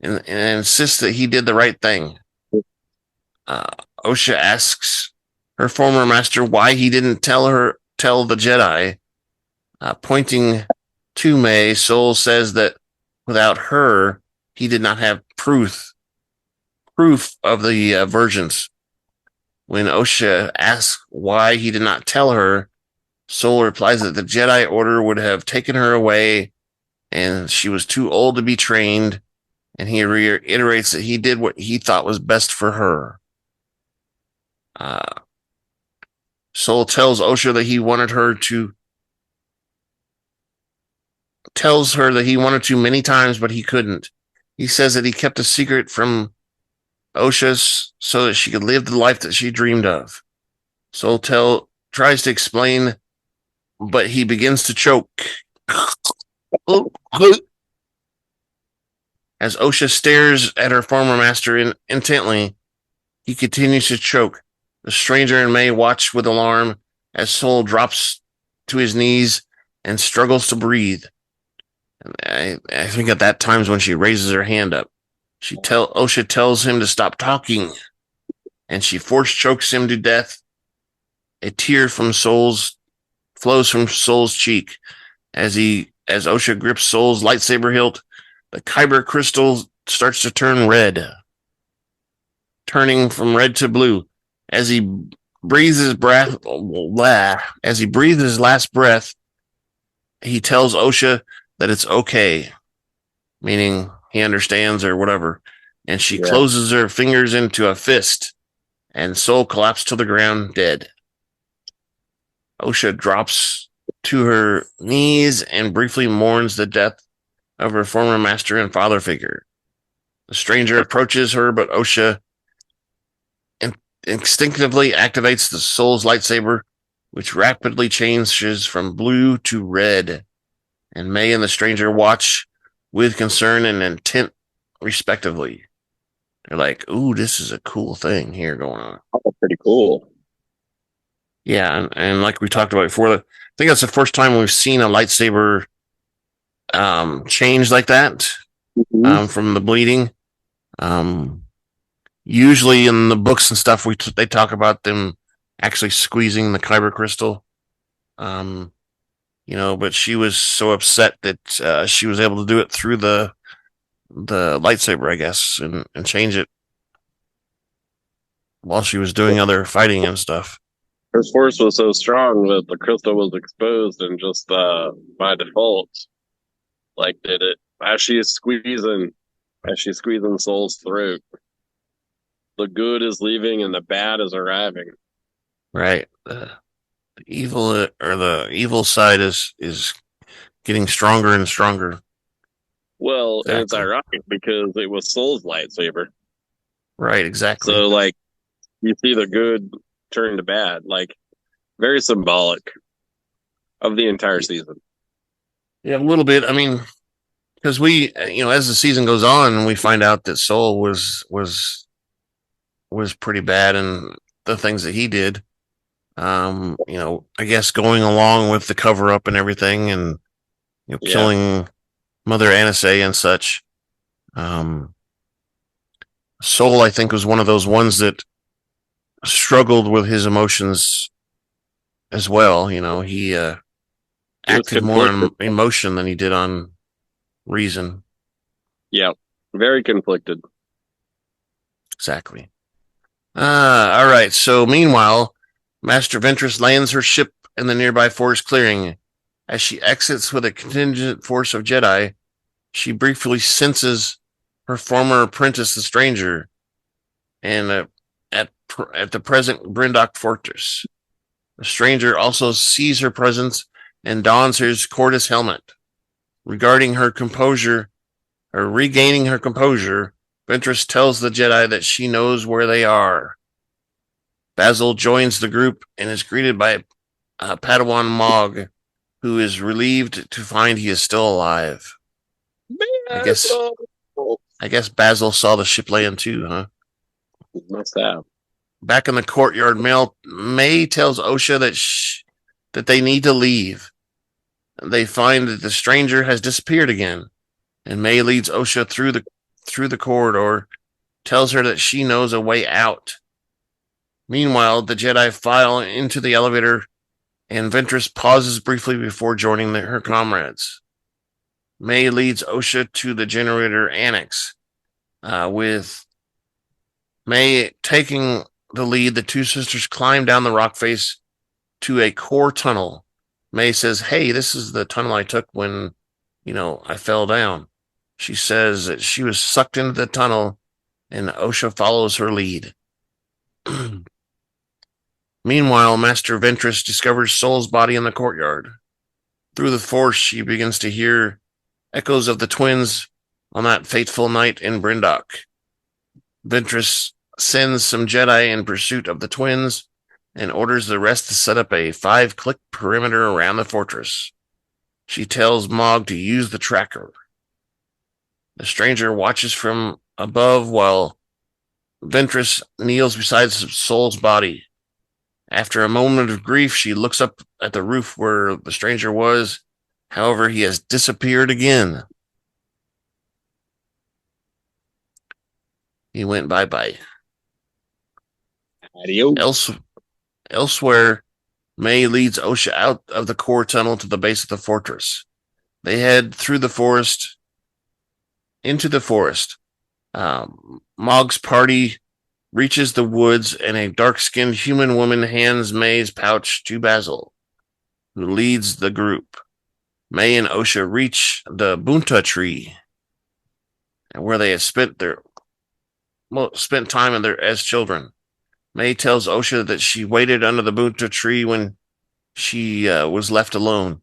and insists that he did the right thing. Osha asks her former master why he didn't tell the Jedi. Pointing to May, Soul says that without her, he did not have proof of the versions. When Osha asks why he did not tell her, Solt replies that the Jedi Order would have taken her away and she was too old to be trained, and he reiterates that he did what he thought was best for her. Solt tells Osha that he wanted her to tells her that he wanted to many times, but he couldn't. He says that he kept a secret from Oshas so that she could live the life that she dreamed of. Solt tries to explain, but he begins to choke. As Osha stares at her former master intently, he continues to choke. The stranger and May watch with alarm as Solt drops to his knees and struggles to breathe. I think at that time is when she raises her hand up. Osha tells him to stop talking, and she force chokes him to death. A tear flows from Solt's cheek as Osha grips Solt's lightsaber hilt. The kyber crystal starts to turn red, turning from red to blue. As he breathes his last breath, he tells Osha that it's okay, meaning he understands or whatever. And she closes her fingers into a fist, and Solt collapses to the ground dead. Osha drops to her knees and briefly mourns the death of her former master and father figure. The stranger approaches her, but Osha instinctively activates the Solt's lightsaber, which rapidly changes from blue to red. And May and the stranger watch with concern and intent, respectively. They're like, ooh, this is a cool thing here going on. Oh, pretty cool. Yeah, and like we talked about before, I think that's the first time we've seen a lightsaber change like that, from the bleeding. Usually in the books and stuff, they talk about them actually squeezing the kyber crystal. But she was so upset that she was able to do it through the lightsaber, I guess, and change it while she was doing other fighting and stuff. Her force was so strong that the crystal was exposed, and just by default, did it as she's squeezing Solt's throat. The good is leaving and the bad is arriving. Right. The evil side is getting stronger and stronger. Well, exactly. And it's ironic because it was Solt's lightsaber. Right, exactly. So, you see the good turn to bad. Very symbolic of the entire season. Yeah, a little bit. I mean, because we, as the season goes on, we find out that Solt was pretty bad in the things that he did. I guess going along with the cover up and everything, and killing Mother Anise and such. Solt, I think, was one of those ones that struggled with his emotions as well. He acted more on emotion than he did on reason. Yeah, very conflicted. Exactly. All right. So meanwhile, Master Ventress lands her ship in the nearby forest clearing. As she exits with a contingent force of Jedi, she briefly senses her former apprentice, the stranger, and at the present Brendok fortress. The stranger also sees her presence and dons his Cordis helmet. Regarding her composure, or regaining her composure, Ventress tells the Jedi that she knows where they are. Basil joins the group and is greeted by Padawan Mog, who is relieved to find he is still alive. I guess Basil saw the ship land too, huh? Must have. Back in the courtyard, May tells Osha that they need to leave. They find that the stranger has disappeared again, and May leads Osha through the corridor, tells her that she knows a way out. Meanwhile, the Jedi file into the elevator, and Ventress pauses briefly before joining her comrades. May leads Osha to the generator annex. With May taking the lead, the two sisters climb down the rock face to a core tunnel. May says, "Hey, this is the tunnel I took when, I fell down." She says that she was sucked into the tunnel, and Osha follows her lead. Meanwhile, Master Ventress discovers Sol's body in the courtyard. Through the force, she begins to hear echoes of the twins on that fateful night in Brendok. Ventress sends some Jedi in pursuit of the twins and orders the rest to set up a 5-click perimeter around the fortress. She tells Mog to use the tracker. The stranger watches from above while Ventress kneels beside Sol's body. After a moment of grief, she looks up at the roof where the stranger was. However, he has disappeared again. He went bye-bye. Adios. Elsewhere, May leads Osha out of the core tunnel to the base of the fortress. They head through the forest, into the forest. Mog's party reaches the woods, and a dark-skinned human woman hands May's pouch to Basil, who leads the group. May and Osha reach the Bunta tree, where they had spent time as children. May tells Osha that she waited under the Bunta tree when she was left alone.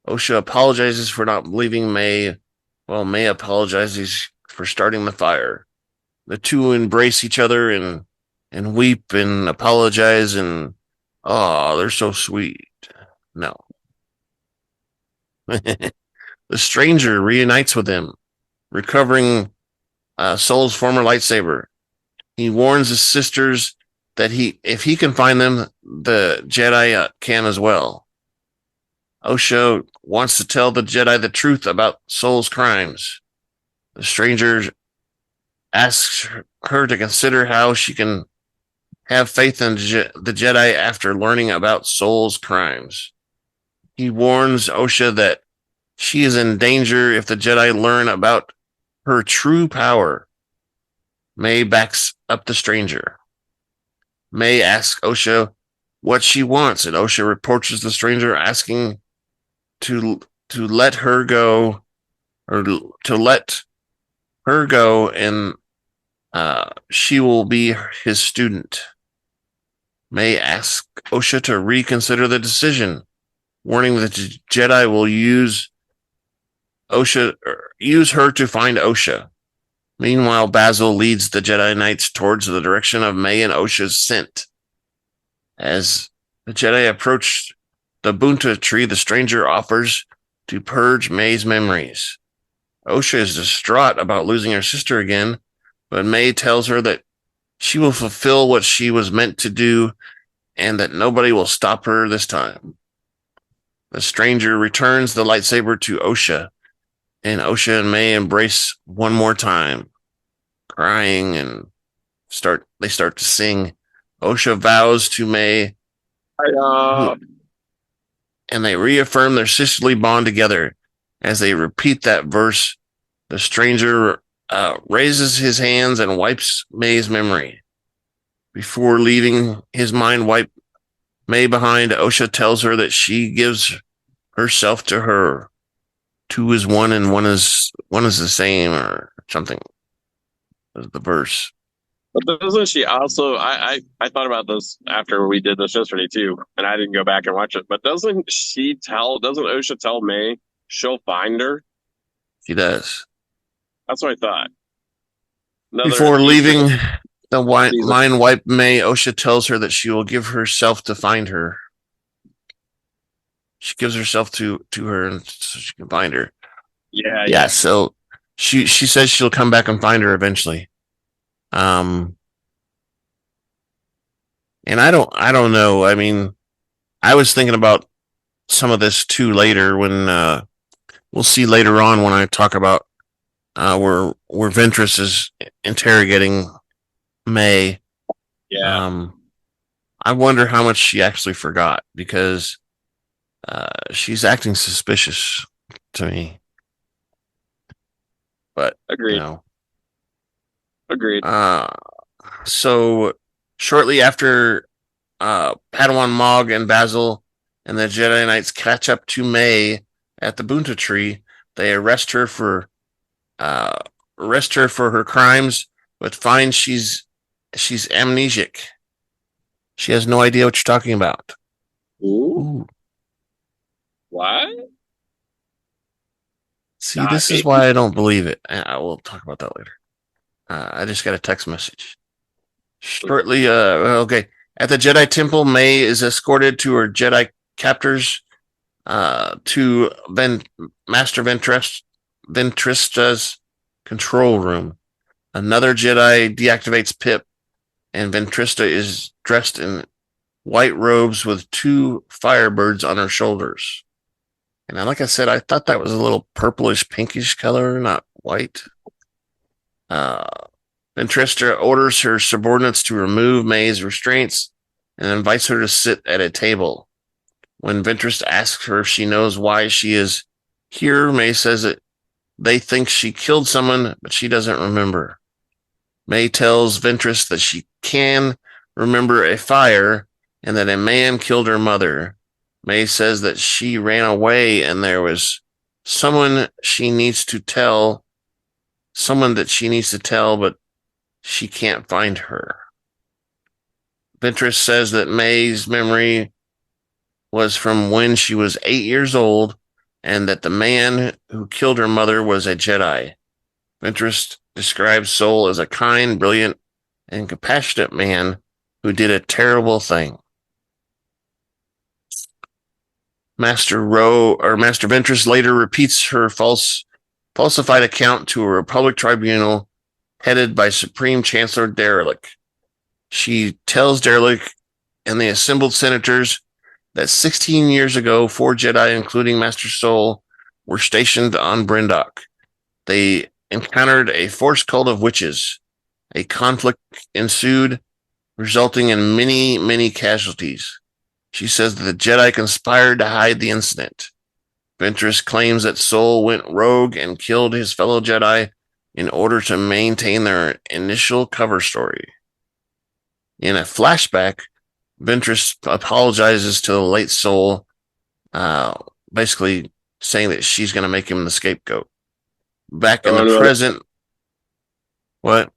Osha apologizes for not believing May, while May apologizes for starting the fire. The two embrace each other and weep and apologize, and they're so sweet. No. The stranger reunites with them, recovering Sol's former lightsaber. He warns his sisters that if he can find them, the Jedi can as well. Osha wants to tell the Jedi the truth about Sol's crimes. The stranger asks her to consider how she can have faith in the Jedi after learning about Sol's crimes. He warns Osha that she is in danger if the Jedi learn about her true power. May backs up the stranger. May asks Osha what she wants, and Osha reports the stranger asking to let her go, and she will be his student. May asks Osha to reconsider the decision, warning that the Jedi will use her to find Osha. Meanwhile, Basil leads the Jedi Knights towards the direction of May and Osha's scent. As the Jedi approach the Bunta tree, the stranger offers to purge May's memories. Osha is distraught about losing her sister again, but May tells her that she will fulfill what she was meant to do and that nobody will stop her this time. The stranger returns the lightsaber to Osha, and Osha and May embrace one more time, crying, and they start to sing. Osha vows to May, and they reaffirm their sisterly bond together. As they repeat that verse, the stranger raises his hands and wipes May's memory. Before leaving his mind wipe May behind, Osha tells her that she gives herself to her. 2 is 1 and 1 is the same, or something. That's the verse. But doesn't she also? I thought about this after we did this yesterday too, and I didn't go back and watch it. But doesn't Osha tell May she'll find her? She does. That's what I thought. Before leaving the mind wipe May, Osha tells her that she will give herself to find her. She gives herself to her and so she can find her. Yeah. So she says she'll come back and find her eventually. And I don't know. I mean, I was thinking about some of this too later when we'll see later on when I talk about where Ventress is interrogating May. Yeah. I wonder how much she actually forgot, because she's acting suspicious to me. But Agreed. Agreed. So shortly after Padawan Mog and Basil and the Jedi Knights catch up to May at the Bunta Tree, they arrest her for her crimes, but find she's amnesic. She has no idea what you're talking about. Ooh. What? See, this is why I don't believe it. I will talk about that later. I just got a text message. Shortly, okay. At the Jedi Temple, May is escorted to her Jedi captors to Master Ventristra's control room. Another Jedi deactivates Pip, and Ventrista is dressed in white robes with 2 firebirds on her shoulders. And like I said, I thought that was a little purplish, pinkish color, not white. Ventrista orders her subordinates to remove May's restraints and invites her to sit at a table. When Ventress asks her if she knows why she is here, May says that they think she killed someone, but she doesn't remember. May tells Ventress that she can remember a fire and that a man killed her mother. May says that she ran away and there was someone that she needs to tell, but she can't find her. Ventress says that May's memory was from when she was 8 years old and that the man who killed her mother was a Jedi. Ventress describes Solt as a kind, brilliant, and compassionate man who did a terrible thing. Master Ventress later repeats her falsified account to a Republic tribunal headed by Supreme Chancellor Drellik. She tells Drellik and the assembled senators that 16 years ago, 4 Jedi, including Master Solt, were stationed on Brendok. They encountered a force cult of witches. A conflict ensued, resulting in many, many casualties. She says that the Jedi conspired to hide the incident. Ventress claims that Solt went rogue and killed his fellow Jedi in order to maintain their initial cover story. In a flashback, Ventress apologizes to the late Solt, basically saying that she's going to make him the scapegoat. Back in the present, what?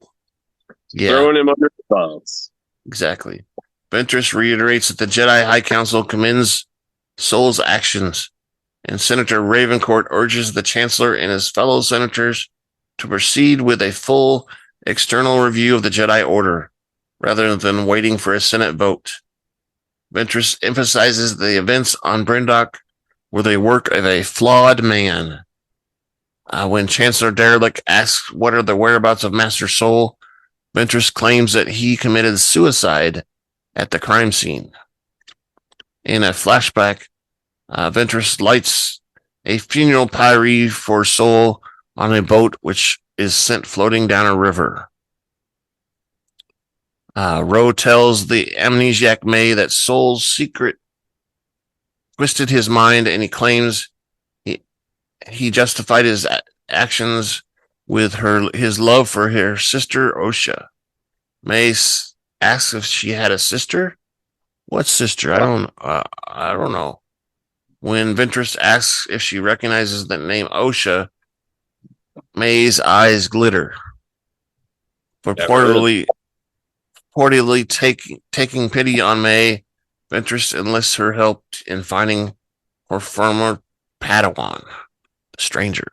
Yeah, throwing him under the bus. Exactly. Ventress reiterates that the Jedi High Council commends Solt's actions, and Senator Rayencourt urges the Chancellor and his fellow senators to proceed with a full external review of the Jedi Order, rather than waiting for a Senate vote. Ventress emphasizes the events on Brendok were the work of a flawed man. When Chancellor Drellik asks what are the whereabouts of Master Solt, Ventress claims that he committed suicide at the crime scene. In a flashback, Ventress lights a funeral pyre for Solt on a boat which is sent floating down a river. Ro tells the amnesiac May that Solt's secret twisted his mind, and he claims he justified his actions with his love for her sister Osha. May asks if she had a sister. What sister? I don't know. When Ventress asks if she recognizes the name Osha, May's eyes glitter. Purportedly taking pity on May, Ventress enlists her help in finding her former Padawan, the stranger.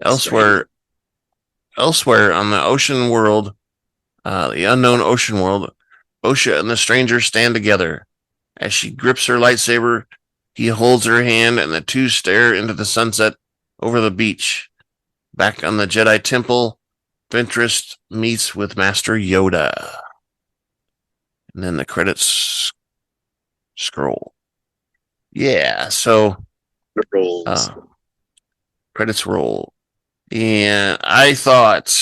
Elsewhere on the ocean world, the unknown ocean world, Osha and the stranger stand together. As she grips her lightsaber, he holds her hand and the two stare into the sunset over the beach. Back on the Jedi Temple, Ventress meets with Master Yoda. And then the credits scroll. Yeah, so credits roll. And I thought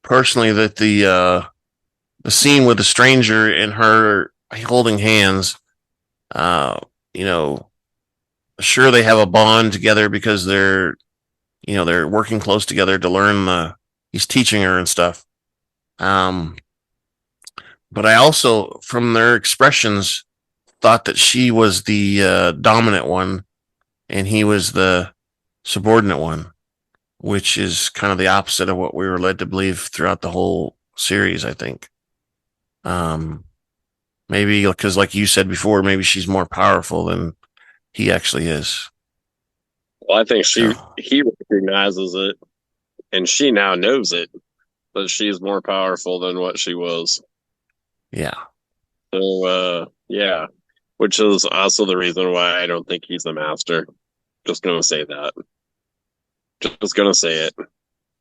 personally that the scene with the stranger and her holding hands, sure they have a bond together because they're, they're working close together to learn he's teaching her and stuff. But I also, from their expressions, thought that she was the dominant one and he was the subordinate one, which is kind of the opposite of what we were led to believe throughout the whole series, I think. Maybe because, like you said before, maybe she's more powerful than he actually is. Well, I think So, he recognizes it, and she now knows it, that she's more powerful than what she was. yeah. So, yeah, which is also the reason why I don't think he's the master. Just gonna say that. Just gonna say it. But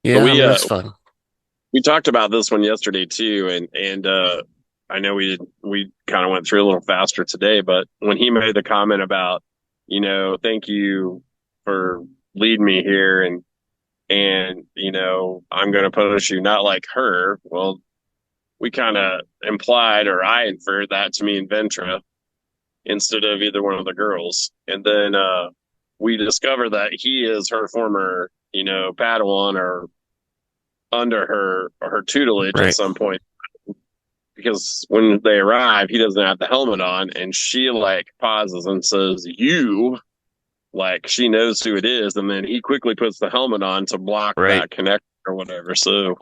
Yeah, I mean, that's fun. we talked about this one yesterday too, and I know we kind of went through a little faster today, but when he made the comment about, thank you for leading me here, and I'm going to punish you not like her. Well, we kind of implied, or I inferred that to mean Ventra instead of either one of the girls, and then we discover that he is her former, Padawan, or under her tutelage at Right. some point, because when they arrive he doesn't have the helmet on, and she like pauses and says you, like she knows who it is, and then he quickly puts the helmet on to block Right. that connection or whatever. So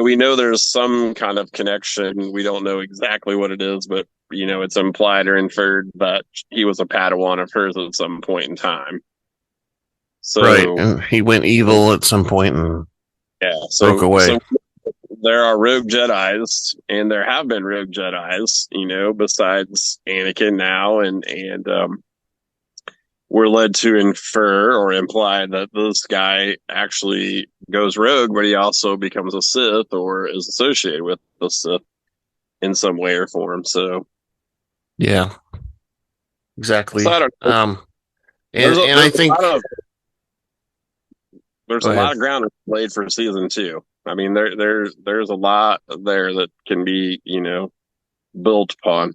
we know there's some kind of connection. We don't know exactly what it is, but it's implied or inferred that he was a Padawan of hers at some point in time. Right. So And he went evil at some point and yeah, broke away. so there are rogue Jedis, and there have been rogue Jedis, besides Anakin now, and we're led to infer or imply that this guy actually goes rogue, but he also becomes a Sith or is associated with the Sith in some way or form. So, Yeah, exactly. so I don't know. And I There's a think, lot of there's go a ahead. lot of ground laid for season 2. I mean, there's a lot there that can be built upon.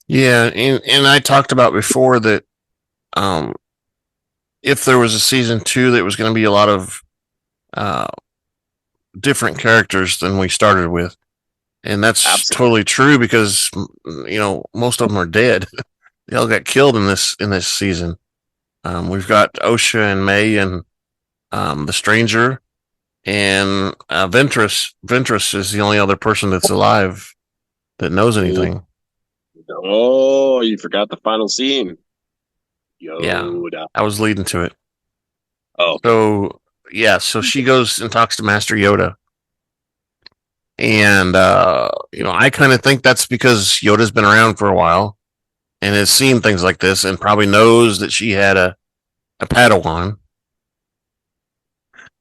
Yeah, and I talked about before that um, if there was a season 2, that was going to be a lot of uh, different characters than we started with, and that's Absolutely. totally true because most of them are dead. They all got killed in this season. We've got Osha and May and the Stranger, and Ventress. Ventress is the only other person that's alive that knows anything. Oh, you forgot the final scene. Yeah, Yoda. I was leading to it. Oh, So yeah, so she goes and talks to Master Yoda, and I kind of think that's because Yoda's been around for a while and has seen things like this, and probably knows that she had a Padawan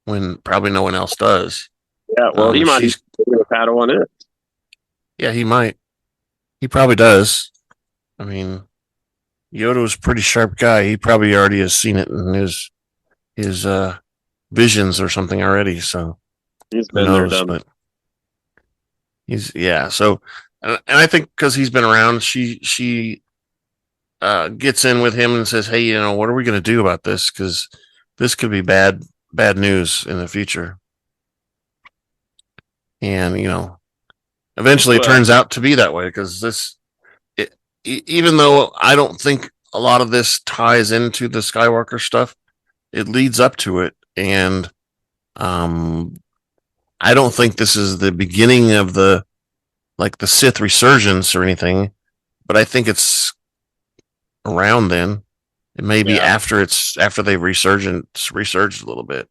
when probably no one else does. yeah. Well, he might even She's be a Padawan. Yeah, he might. He probably does. I mean, Yoda was a pretty sharp guy. He probably already has seen it in his visions or something already. So He's who been there, knows? done. But yeah. So, and I think because he's been around, she gets in with him and says, "Hey, what are we going to do about this? Because this could be bad news in the future." And eventually it Well, turns out to be that way because even though I don't think a lot of this ties into the Skywalker stuff, it leads up to it, and um, I don't think this is the beginning of the Sith resurgence or anything, but I think it's around then. It may be yeah. after they've resurged a little bit.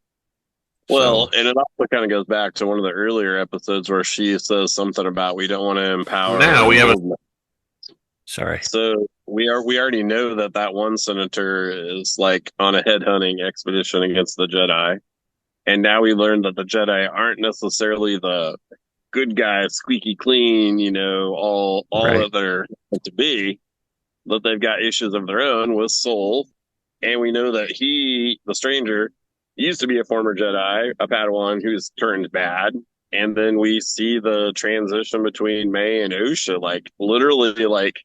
Well, So and it also kind of goes back to one of the earlier episodes where she says something about we don't want to empower now we have a movement. sorry. So we already know that one senator is like on a headhunting expedition against the Jedi, and now we learn that the Jedi aren't necessarily the good guys, squeaky clean, all Right. that they're meant to be. That they've got issues of their own with Soul, and we know that he, the stranger, used to be a former Jedi, a Padawan who's turned bad. And then we see the transition between May and Osha, like literally like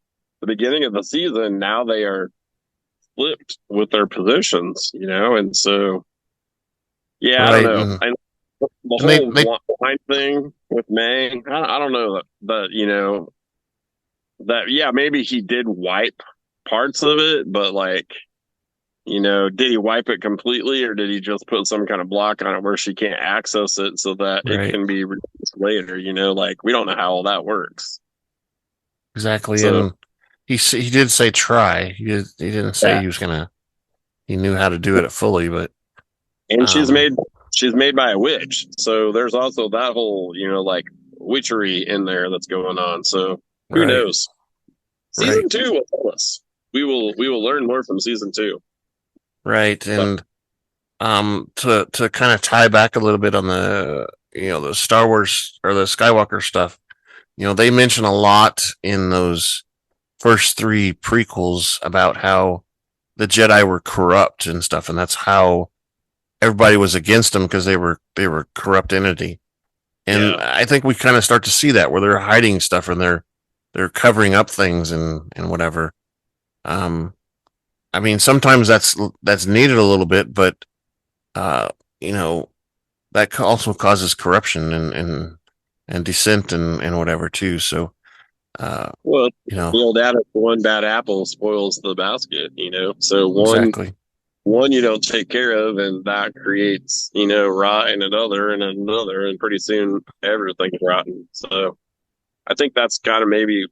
the beginning of the season. Now they are flipped with their positions, and so yeah, I don't Right. know. The And they, whole they, blind thing with May, I don't know that that yeah, maybe he did wipe parts of it, but like, did he wipe it completely, or did he just put some kind of block on it where she can't access it so that it right. can be released later? Like we don't know how all that works. Exactly. So And he did say try. He didn't say yeah, he knew how to do it fully, but, and um, she's made by a witch, so there's also that whole like witchery in there that's going on. So who right. knows? Right. Season two will tell us. We will learn more from season two. Right. But And, to kind of tie back a little bit on the Star Wars or the Skywalker stuff, they mention a lot in those first three prequels about how the Jedi were corrupt and stuff, and that's how everybody was against them because they were corrupt entity. And yeah, I think we kind of start to see that where they're hiding stuff and they're covering up things and whatever. Um, I mean, sometimes that's needed a little bit, but uh, you know, that also causes corruption and dissent and whatever too. So, uh, well, you know, the old adage, one bad apple spoils the basket. So exactly. one you don't take care of, and that creates rot in another and another, and pretty soon everything's rotten. So I think that's kind of maybe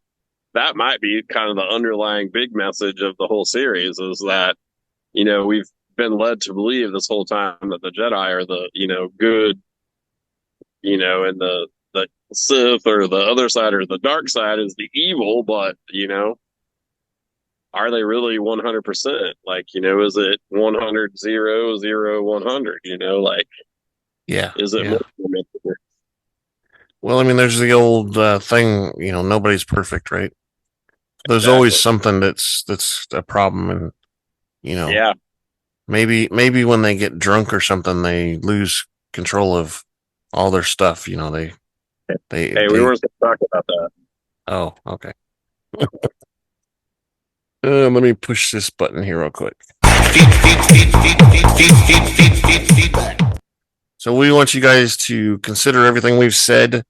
that might be kind of the underlying big message of the whole series is that we've been led to believe this whole time that the Jedi are the good, and the Sith or the other side or the dark side is the evil, but are they really 100%? Like, is it 100, 0, 0, 100? Like, Yeah, is it yeah. more? Well, I mean, there's the old thing, nobody's perfect, right? There's always Exactly. something that's a problem, and you know, Yeah. maybe when they get drunk or something, they lose control of all their stuff. Hey, we They. weren't talking about that. Oh, okay. Let me push this button here real quick. So we want you guys to consider everything we've said,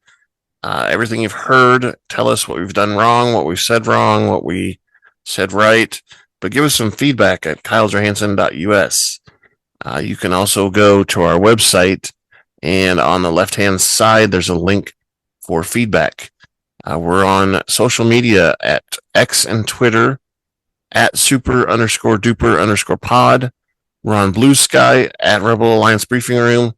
everything you've heard. Tell us what we've done wrong, what we've said wrong, what we said right. But give us some feedback at kylesjohansson.us. You can also go to our website, and on the left hand side, there's a link for feedback. We're on social media at X and Twitter at super underscore duper underscore pod. We're on Blue Sky at Rebel Alliance Briefing Room.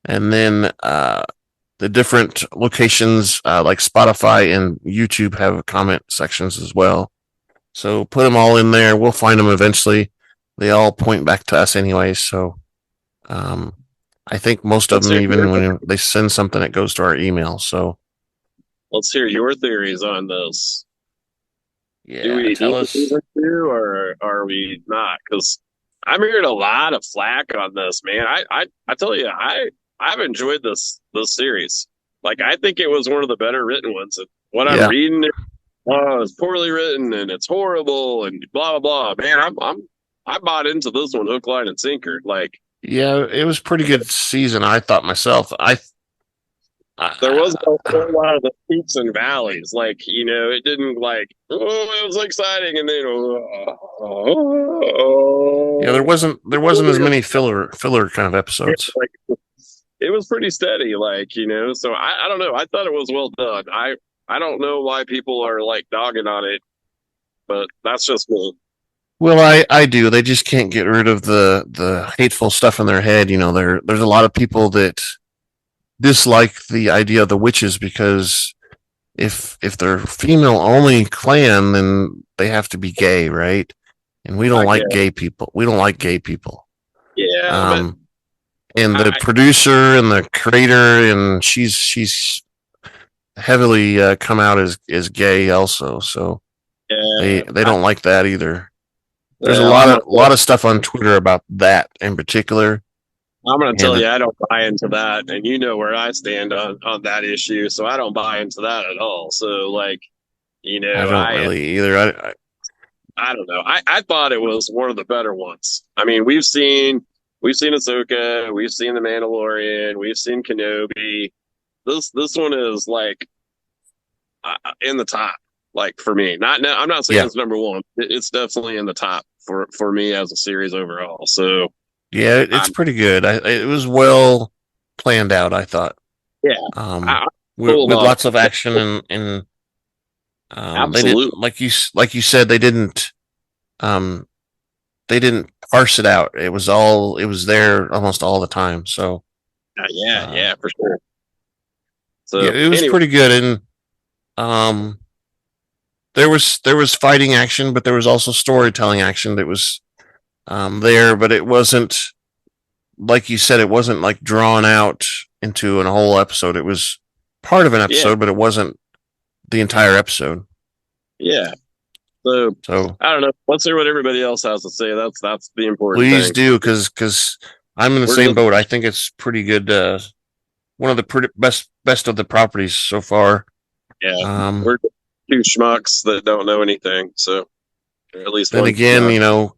And then the different locations like Spotify and YouTube have comment sections as well. So put them all in there. We'll find them eventually. They all point back to us anyway. So I think most of Let's them, hear even when they send something, it goes to our email. So let's hear your theories on this. Do yeah, we tell need a us. season two, or are we not? Because I'm hearing a lot of flack on this, man. I tell you, I've enjoyed this series. Like, I think it was one of the better written ones. And what I'm Yeah, reading, it's poorly written and it's horrible and blah blah blah. Man, I bought into this one hook, line, and sinker. Like, yeah, it was a pretty good season. I thought myself. there wasn't a I whole lot of the peaks and valleys. Like, it didn't like, oh, it was exciting, and then, yeah, there wasn't as many filler kind of episodes. like it was pretty steady. Like, so I don't know. I thought it was well done. I don't know why people are like dogging on it, but that's just me. Well, I do. They just can't get rid of the hateful stuff in their head. There's a lot of people that dislike the idea of the witches because if they're female only clan, then they have to be gay, right? And we don't I like guess, gay people. We don't like gay people. yeah, but Um, and the I producer and the creator, and she's heavily come out as gay also. So they yeah, they don't like that either. There's a well, lot of stuff on Twitter about that in particular. I'm gonna tell And you, I don't buy into that, and you know where I stand on that issue, so I don't buy into that at all. So, like, I don't I really either. I don't know. I thought it was one of the better ones. I mean, we've seen Ahsoka, we've seen the Mandalorian, we've seen Kenobi. This one is like in the top. Like for me, not now. I'm not saying Yeah. it's number one. It's definitely in the top for me as a series overall. So Yeah, it's pretty good. It was well planned out, I thought. yeah, Um, I'm with, sold with on lots it. of action and they didn't Absolutely. like you said um they didn't parse it out. It was there almost all the time. So Yeah, uh, yeah, for sure. yeah, So it was anyway, pretty good. And um, there was fighting action, but there was also storytelling action that was there. But it wasn't like you said. It wasn't like drawn out into a whole episode. It was part of an yeah, episode, but it wasn't the entire episode. yeah. So So I don't know. Let's hear what everybody else has to say. That's the important please thing. do, because I'm in the We're same just boat. I think it's pretty good. One of the pretty best of the properties so far. yeah, Um, we're two schmucks that don't know anything. So or at least then one again, schmuck.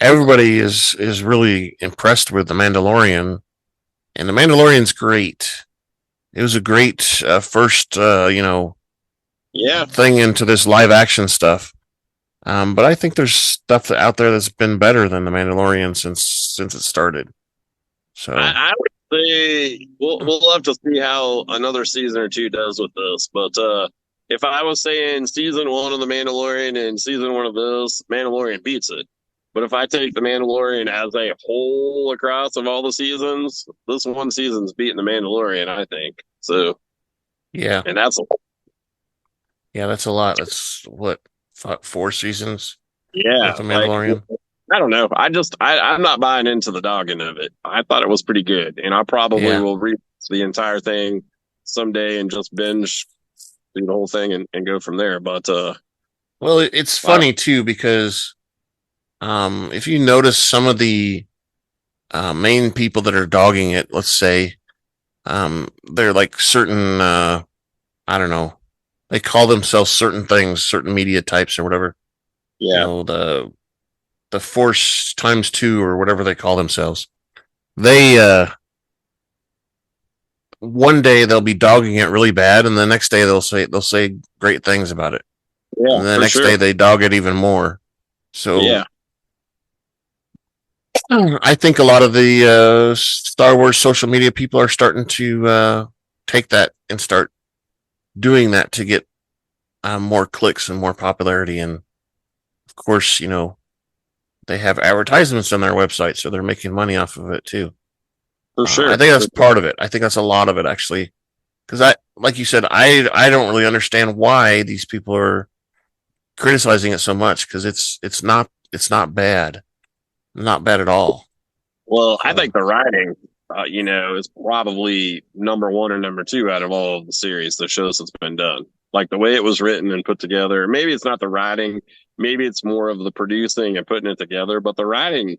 everybody is really impressed with the Mandalorian, and the Mandalorian's great. It was a great first, Yeah, thing into this live action stuff. But I think there's stuff out there that's been better than the Mandalorian since it started. So I would say we'll have to see how another season or two does with this. But if I was saying season one of the Mandalorian and season one of this, Mandalorian beats it. But if I take the Mandalorian as a whole across of all the seasons, this one season's beating the Mandalorian, I think. So, yeah, and that's yeah, that's a lot. That's what 4 seasons with yeah, the like Mandalorian. I don't know. I'm not buying into the dogging of it. I thought it was pretty good, and I probably Yeah. will read the entire thing someday and just binge through the whole thing and go from there. But Well, it's wow, funny too because if you notice some of the main people that are dogging it, let's say, they're like certain, I don't know, they call themselves certain things, certain media types or whatever. yeah, The Force times two or whatever they call themselves. They one day they'll be dogging it really bad, and the next day they'll say great things about it, yeah, and the for next sure, day they dog it even more. So yeah, I think a lot of the Star Wars social media people are starting to take that and start doing that to get more clicks and more popularity. And of course, they have advertisements on their website, so they're making money off of it too. for I sure. think that's part of it. I think that's a lot of it actually, because like you said, I don't really understand why these people are criticizing it so much because it's not bad, not bad at all. Well, I So think the writing, is probably number one or number two out of all of the series, the shows that's been done. Like the way it was written and put together. Maybe it's not the writing, maybe it's more of the producing and putting it together. But the writing,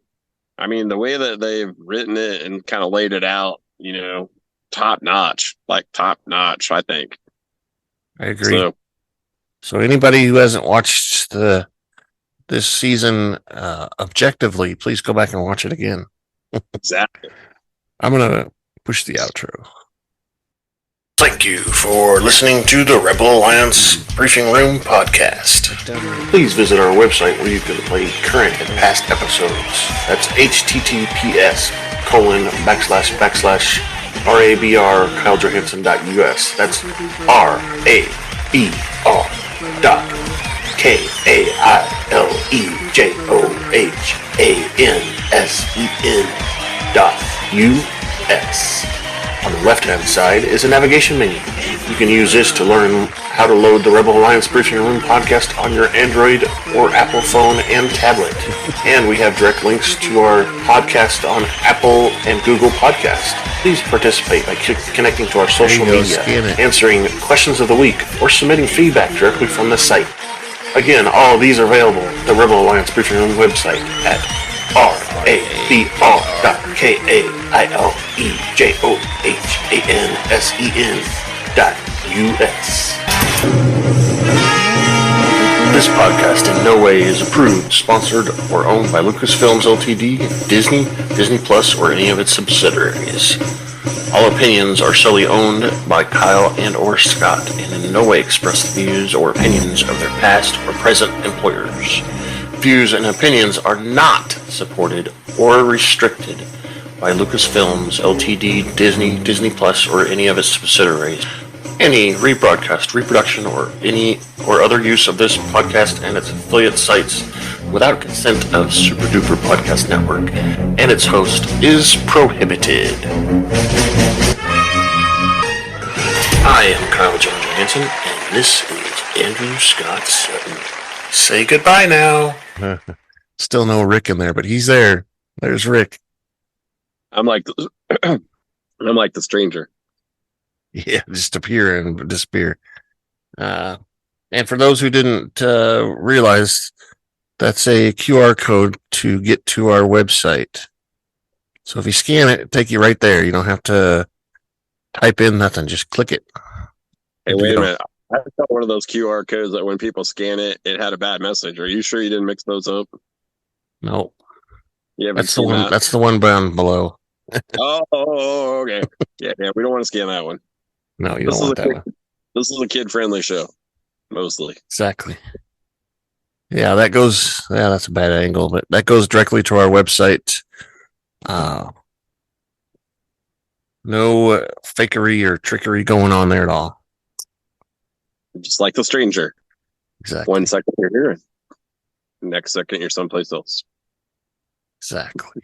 I mean, the way that they've written it and kind of laid it out, top notch, like top notch, I think. I agree. So, So anybody who hasn't watched this season objectively, please go back and watch it again. exactly. I'm gonna push the outro. Thank you for listening to the Rebel Alliance Briefing Room podcast. Please visit our website where you can play current and past episodes. That's https://RABR KyleJohansson.us. That's RABR.KyleJohansen.us. On the left-hand side is a navigation menu. You can use this to learn how to load the Rebel Alliance Briefing Room podcast on your Android or Apple phone and tablet. And we have direct links to our podcast on Apple and Google Podcast. Please participate by connecting to our social There you go, media, scan it. answering questions of the week, or submitting feedback directly from the site. Again, all of these are available at the Rebel Alliance Briefing Room website at RABR.KyleJohansen.us. This podcast in no way is approved, sponsored, or owned by Lucasfilms Ltd., Disney, Disney Plus, or any of its subsidiaries. All opinions are solely owned by Kyle and or Scott and in no way express the views or opinions of their past or present employers. Views and opinions are not supported or restricted by Lucasfilms Ltd., Disney, Disney Plus, or any of its subsidiaries. Any rebroadcast, reproduction, or other use of this podcast and its affiliate sites without consent of Super Duper Podcast Network and its host is prohibited. I am Kyle Jung-Jae, and this is Andrew Scott Sutton. Say goodbye now. Still no Rick in there, but he's there. There's Rick. I'm like the stranger. Yeah, just appear and disappear. And for those who didn't realize, that's a QR code to get to our website. So if you scan it, it'll take you right there. You don't have to type in nothing. Just click it. Hey, wait a minute. I saw one of those QR codes that when people scan it, it had a bad message. Are you sure you didn't mix those up? No. Yeah, That's the one. That's the one down below. Okay. Yeah, we don't want to scan that one. No, you don't want that one. This is a kid-friendly show, mostly. Exactly. Yeah, that's a bad angle, but that goes directly to our website. No fakery or trickery going on there at all. Just like the stranger. Exactly. 1 second you're here, next second you're someplace else. Exactly.